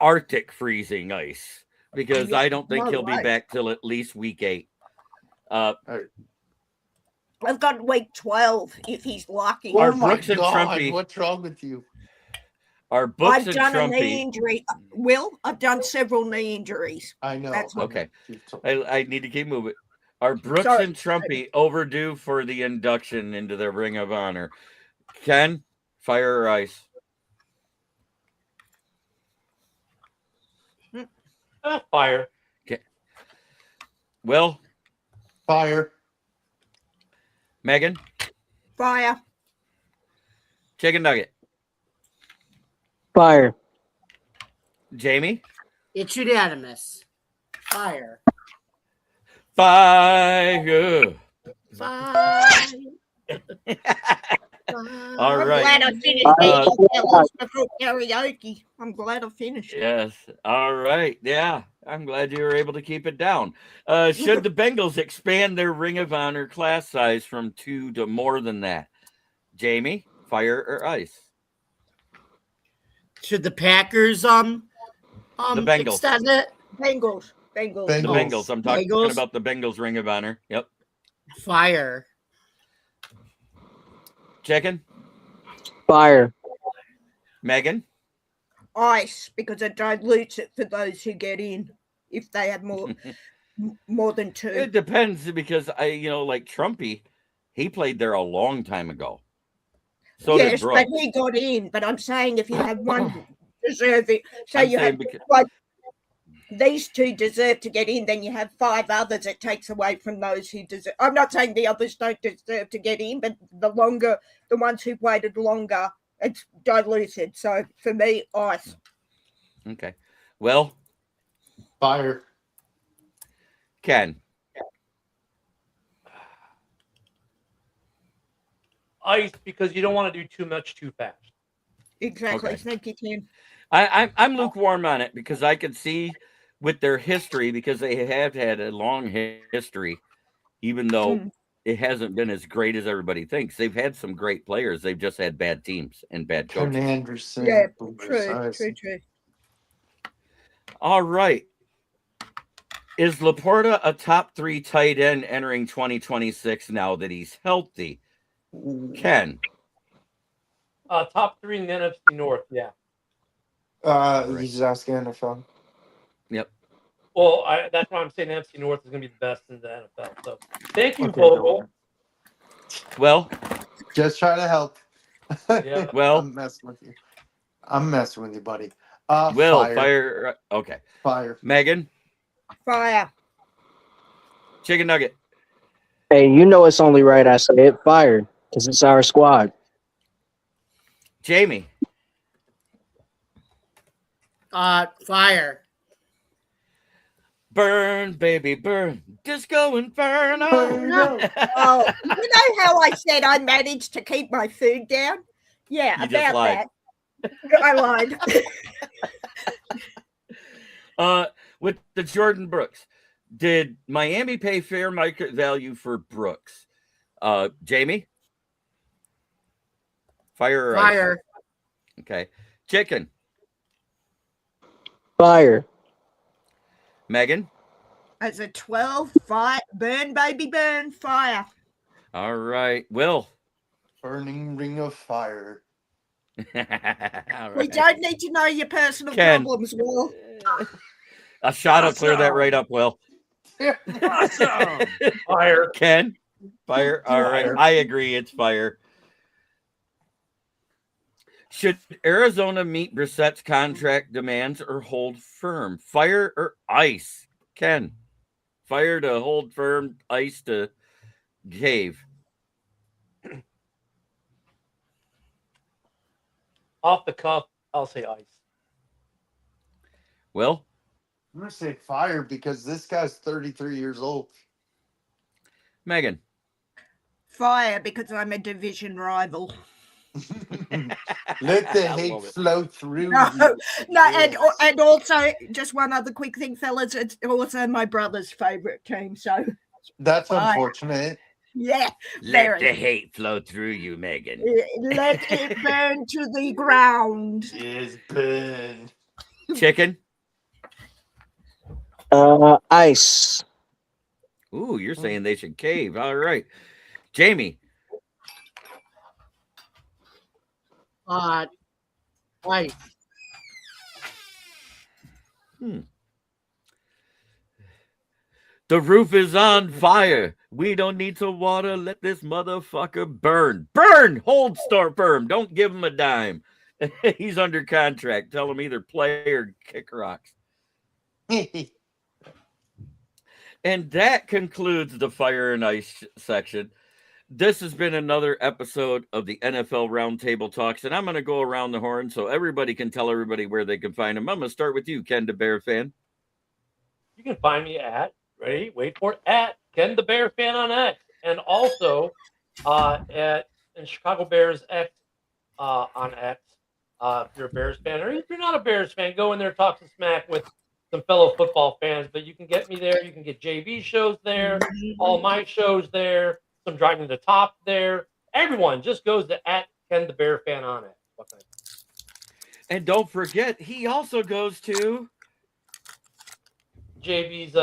Arctic freezing ice because I don't think he'll be
Right.
back till at least week 8.
I've got week 12 if he's lucky.
Our
Oh my
Brooks and
God,
Trumpy-
what's wrong with you?
Our books
I've
and
done a knee
Trumpy.
injury. Will, I've done several knee injuries.
I know.
That's
okay.
You've told me.
I need to keep moving. Are Brooks
Sorry.
and Trumpy overdue for the induction into the Ring of Honor? Ken, fire or ice?
Fire.
Will,
Fire.
Megan,
Fire.
Chicken Nugget,
Fire.
Jamie,
It's unanimous. Fire.
fire.
Fire.
All
I'm
right.
glad I finished
Uh,
before karaoke. I'm glad I finished.
Yes. All right. Yeah. I'm glad you were able to keep it down. Should the Bengals expand their Ring of Honor class size from 2 to more than that? Jamie, fire or ice?
Should the Packers
The Bengals.
extend it?
Bengals.
The
Bengals.
Bengals. I'm talking
Bengals?
about the Bengals Ring of Honor. Yep.
Fire.
Chicken,
Fire.
Megan,
Ice, because it dilutes it for those who get in if they have more than 2.
it depends because like Trumpy, he played there a long time ago. So did
yes,
Brooks.
but he got in. But I'm saying if you have one deserving, so
I'm
you
saying
have
because-
like these 2 deserve to get in, then you have 5 others. It takes away from those who deserve. I'm not saying the others don't deserve to get in, but the ones who've waited longer, it's diluted. So for me, ice.
Okay. Well,
Fire.
Ken,
Ice, because you don't want to do too much too fast.
Exactly.
Okay.
Thank you, Ken.
I'm lukewarm on it because I can see with their history, because they have had a long history, even though it hasn't been as great as everybody thinks. They've had some great players. They've just had bad teams and bad
Ken
coaches.
Anderson.
Yeah,
Boomer
true.
Esiason.
True.
All right. Is LaPorta a top 3 tight end entering 2026 now that he's healthy? Ken.
Top 3 in the NFC North, yeah.
He's asking NFL.
Yep.
Well, that's why I'm saying NFC North is going to be the best in the NFL. So thank you,
Okay,
Vogel.
Well,
just try to help.
Yeah.
Well,
I'm messing with you. I'm messing with you, buddy.
Will,
Fire.
Okay.
Fire.
Megan,
Fire.
chicken nugget.
Hey, you know it's only right I say it. Fired, because it's our squad.
Jamie,
Fire.
burn, baby, burn. Disco Inferno.
Oh, you know how I said I managed to keep my food down? Yeah,
You just
about
lied.
that. I lied.
With the Jordyn Brooks, did Miami pay fair market value for Brooks? Jamie? Fire or ice?
Fire.
Okay. Chicken.
Fire.
Megan?
As a 12, fire, burn, baby, burn, fire.
All right. Will?
Burning ring of fire.
All
We
right.
don't need to know your personal
Ken.
problems, Will.
A shot will clear that right up, Will.
Awesome.
Fire.
Ken? Fire. All right.
Fire.
I agree. It's fire. Should Arizona meet Brissett's contract demands or hold firm? Fire or ice? Ken? Fire to hold firm, ice to cave.
Off the cuff, I'll say ice.
Will?
I'm gonna say fire because this guy's 33 years old.
Megan?
Fire, because I'm a division rival.
Let the
I
hate
love it.
flow through
No,
you.
No,
Yes.
and also, just one other quick thing, fellas. It's also my brother's favorite team. So,
That's
Fire.
unfortunate.
yeah,
Let
very.
the hate flow through you, Megan.
Let it burn to the ground.
Yes, burn.
Chicken?
Ice.
Ooh, you're saying they should cave. All right. Jamie?
Ice.
The roof is on fire. We don't need to water. Let this motherfucker burn. Burn! Hold store firm. Don't give him a dime. He's under contract. Tell him either play or kick rocks. And that concludes the fire and ice section. This has been another episode of the NFL Roundtable Talks, and I'm going to go around the horn so everybody can tell everybody where they can find them. I'm going to start with you, Ken the Bear fan.
You can find me at, ready, wait for it, at Ken the Bear Fan on X. And also in Chicago Bears X on X. If you're a Bears fan, or if you're not a Bears fan, go in there, talk some smack with some fellow football fans. But you can get me there. You can get JV shows there, all my shows there, some Driving to the Top there. Everyone just goes to at Ken the Bear Fan on it.
And don't forget, he also goes to
JV's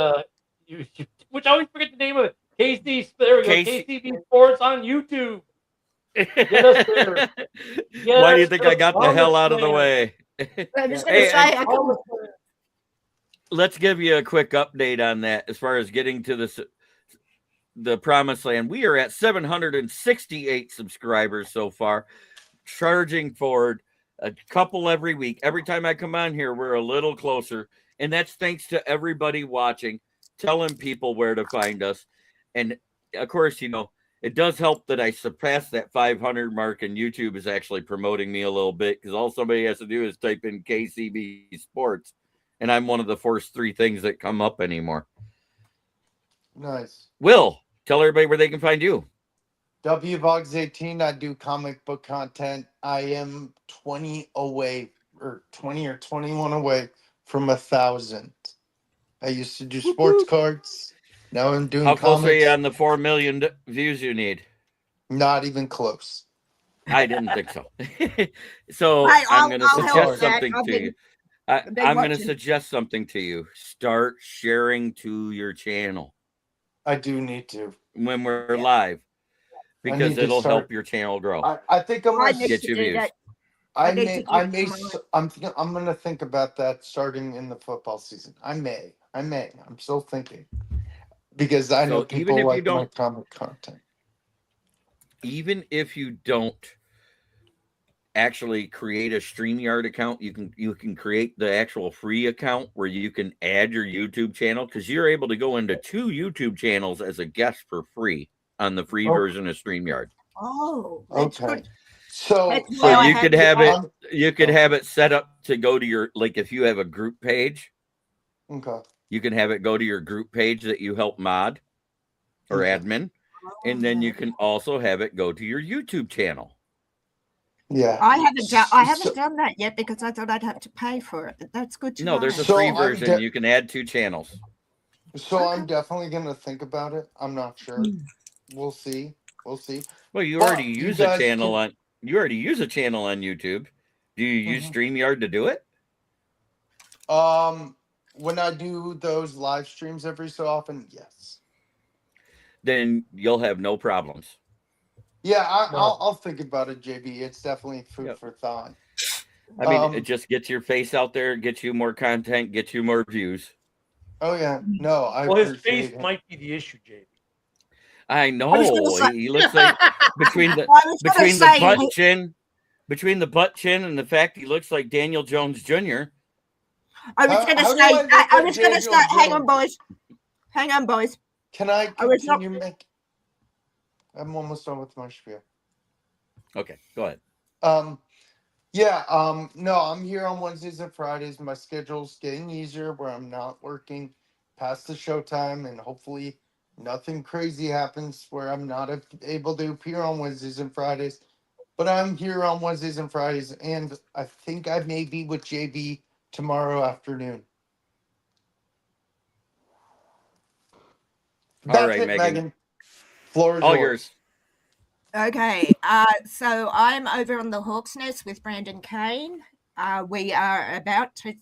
YouTube, which I always forget the name of it. There we go. KCB Sports on YouTube. Get us there.
Why do you think I got the hell out of the way?
I was going to say, I can
Let's give you a quick update on that as far as getting to the promised land. We are at 768 subscribers so far, charging forward a couple every week. Every time I come on here, we're a little closer. And that's thanks to everybody watching, telling people where to find us. And of course, you know, it does help that I surpassed that 500 mark, and YouTube is actually promoting me a little bit because all somebody has to do is type in KCB Sports, and I'm one of the first 3 things that come up anymore.
Nice.
Will, tell everybody where they can find you.
WVogs18, I do comic book content. I am 20 away, or 20 or 21 away from 1,000. I used to do sports cards. Now I'm doing
How close
comics.
are you on the 4 million views you need?
Not even close.
I didn't think so. So
Hey,
I'm going to
I'll help
suggest
that.
something
I've
to
been-
you. I'm
They
going to
watching.
suggest something to you. Start sharing to your channel
I do need to.
when we're
Yeah.
live
I need
because
to
it'll
start-
help your channel grow.
I think I'm
I
gonna
need
Get
to
your
do
views.
that.
I
need
may,
to
I
do
may,
tomorrow.
I'm gonna think about that starting in the football season. I may. I'm still thinking because I know
So even
people
if you
like my
don't,
comic content.
even if you don't actually create a StreamYard account, you can create the actual free account where you can add your YouTube channel, because you're able to go into 2 YouTube channels as a guest for free on the free
Oh.
version of StreamYard.
Oh, that's
Okay.
good.
So,
That's
So
why I
you
had
could
to
have it.
ask.
You could
Oh.
have it set up to go to your, like, if you have a group page,
okay.
you can have it go to your group page that you help mod or
Okay.
admin, and then you can also have it go to your YouTube channel.
Yeah.
I haven't
So-
done that yet because I thought I'd have to pay for it. But that's good to
No,
know.
there's a
So
free
I'm
version. You can add 2 channels.
So
Okay.
I'm definitely gonna think about it. I'm not sure.
Hmm.
We'll see.
Well, you
But
already
you
use a
guys
channel
can-
on. You already use a channel on YouTube. Do you use StreamYard to do it?
When I do those live streams every so often, yes.
Then you'll have no problems.
Yeah,
No.
I'll think about it, JB. It's definitely food
Yep.
for thought.
I mean, it just gets your face out there, gets you more content, gets you more views.
Oh yeah, no, I
Well, his
appreciate
face
it.
might be the issue, JB.
I
was gonna
know
say-
he looks like between the
I was gonna
between the
say,
butt chin, between the butt chin, and the fact he looks like Daniel Jones Jr.
I was
How-
gonna
how do
say,
I look
I
like
was gonna
Daniel
say, hang on,
Jones?
boys.
Can I
I was not-
continue? I'm almost done with my spiel.
Okay, go ahead.
No, I'm here on Wednesdays and Fridays. My schedule's getting easier where I'm not working past the showtime, and hopefully nothing crazy happens where I'm not able to appear on Wednesdays and Fridays. But I'm here on Wednesdays and Fridays, and I think I may be with JB tomorrow afternoon. That's
right,
it,
Megan.
Megan. Floor is
All
yours.
yours.
Okay, so I'm over on the Hawk's Nest with Brandon Kane. We are about to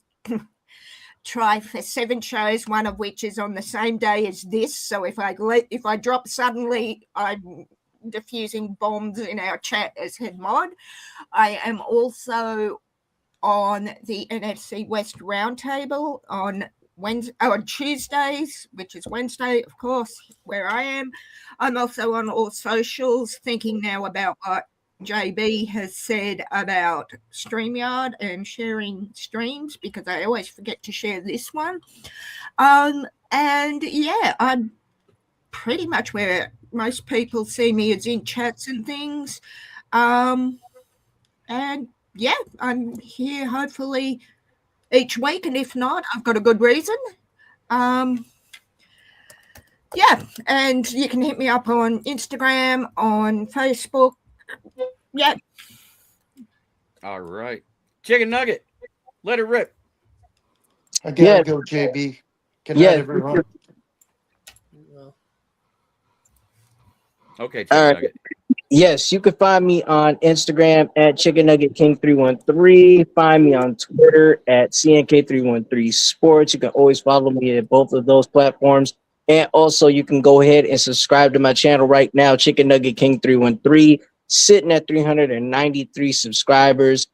try for 7 shows, one of which is on the same day as this. So if I drop suddenly, I'm diffusing bombs in our chat as head mod. I am also on the NFC West Roundtable on Tuesdays, which is Wednesday, of course, where I am. I'm also on all socials, thinking now about what JB has said about StreamYard and sharing streams, because I always forget to share this one. And yeah, I'm pretty much where most people see me is in chats and things. And yeah, I'm here hopefully each week, and if not, I've got a good reason. Yeah, and you can hit me up on Instagram, on Facebook. Yeah.
All right, Chicken Nugget, let it rip.
I gotta go, JB. Good night, everyone.
Okay, Chicken
All right.
Nugget.
Yes, you can find me on Instagram at Chicken Nugget King 313. Find me on Twitter at CNK313 Sports. You can always follow me at both of those platforms. And also, you can go ahead and subscribe to my channel right now, Chicken Nugget King 313, sitting at 393 subscribers.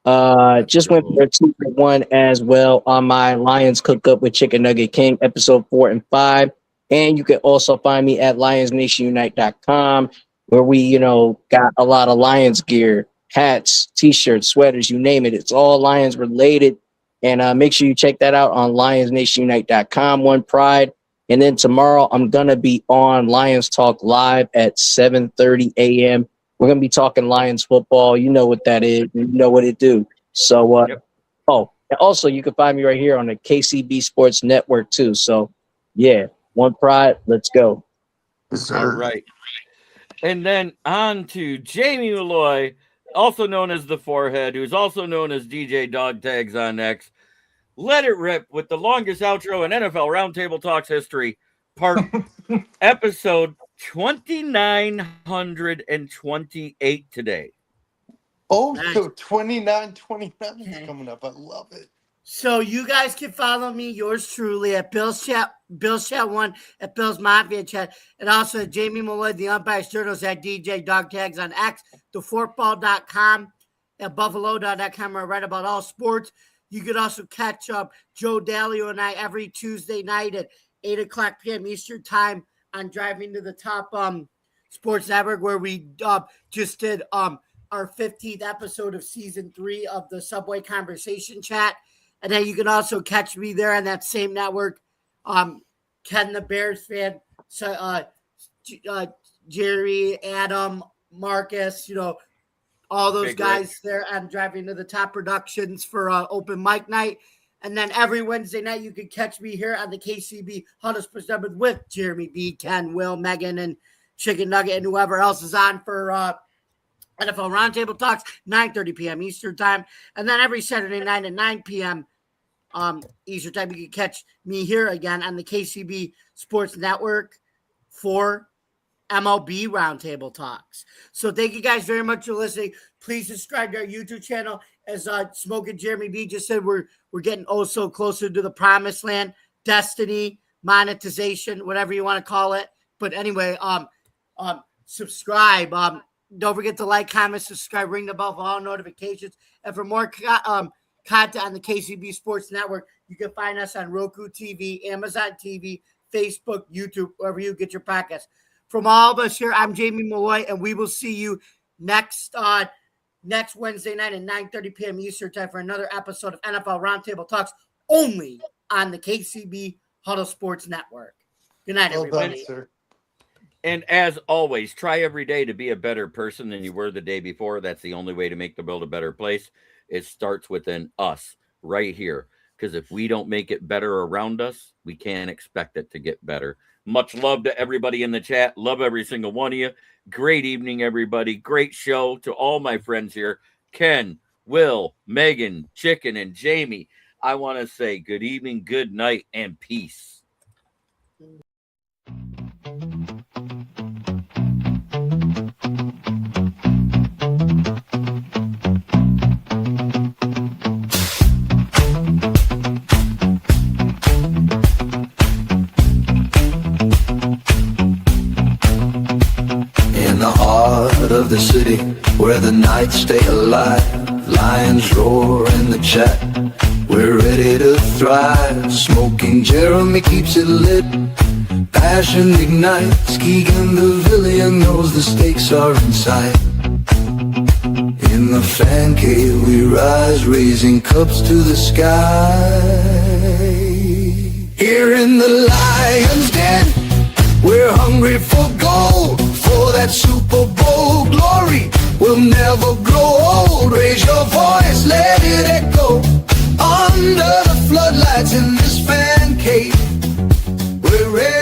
Just went for a 2-for-1 as well on my Lions Cook Up with Chicken Nugget King, episode 4 and 5. And you can also find me at LionsNationUnite.com, where we, got a lot of Lions gear, hats, t-shirts, sweaters, you name it. It's all Lions related. And make sure you check that out on LionsNationUnite.com, One Pride. And then tomorrow I'm going to be on Lions Talk Live at 7:30 a.m. We're going to be talking Lions football. You know what that is. You know what it do. So,
Yep.
Oh, and also you can find me right here on the KCB Sports Network too. So, yeah, One Pride, let's go.
All right. And then on to Jamie Malloy, also known as The Forehead, who's also known as DJ Dog Tags on X. Let it rip with the longest outro in NFL Roundtable Talks history, episode 2928 today.
Oh, so 29 is coming up. I love it.
So you guys can follow me, yours truly, at Bill's Chat 1, at Bill's Mafia Chat, and also at Jamie Malloy, the Unbiased Journals, at DJ Dog Tags on X, theforkball.com, at buffalo.com, where I write about all sports. You could also catch up Joe Dalio and I every Tuesday night at 8 o'clock p.m. Eastern Time on Driving to the Top Sports Network, where we just did our 15th episode of Season 3 of the Subway Conversation Chat. And then you can also catch me there on that same network. Ken the Bears fan, Jerry, Adam, Marcus, all those
Big
guys
Rich.
there on Driving to the Top Productions for open mic night. And then every Wednesday night, you can catch me here on the KCB Huddle Sports Network with Jeremy B, Ken, Will, Megan, and Chicken Nugget, and whoever else is on for NFL Roundtable Talks, 9:30 p.m. Eastern Time. And then every Saturday night at 9 p.m. Eastern Time, you can catch me here again on the KCB Sports Network for MLB Roundtable Talks. So thank you guys very much for listening. Please subscribe to our YouTube channel. As Smoking Jeremy B just said, we're getting so closer to the promised land, destiny, monetization, whatever you want to call it. But anyway, subscribe. Don't forget to like, comment, subscribe, ring the bell for all notifications. And for more content on the KCB Sports Network, you can find us on Roku TV, Amazon TV, Facebook, YouTube, wherever you get your podcasts. From all of us here, I'm Jamie Malloy, and we will see you next Wednesday night at 9:30 p.m. Eastern Time for another episode of NFL Roundtable Talks, only on the KCB Huddle Sports Network. Good night,
Well
everybody.
done, sir.
And as always, try every day to be a better person than you were the day before. That's the only way to make the world a better place. It starts within us right here. Because if we don't make it better around us, we can't expect it to get better. Much love to everybody in the chat. Love every single one of you. Great evening, everybody. Great show to all my friends here. Ken, Will, Megan, Chicken, and Jamie. I want to say good evening, good night, and peace.
Of the city where the nights stay alive, lions roar in the chat, we're ready to thrive. Smoking Jeremy keeps it lit, passion ignites. Keegan the villain knows the stakes are inside. In the fan cave we rise, raising cups to the sky. Here in the lion's den, we're hungry for gold, for that Super Bowl glory. We'll never grow old. Raise your voice, let it echo. Under the floodlights in this fan cave, we're ready.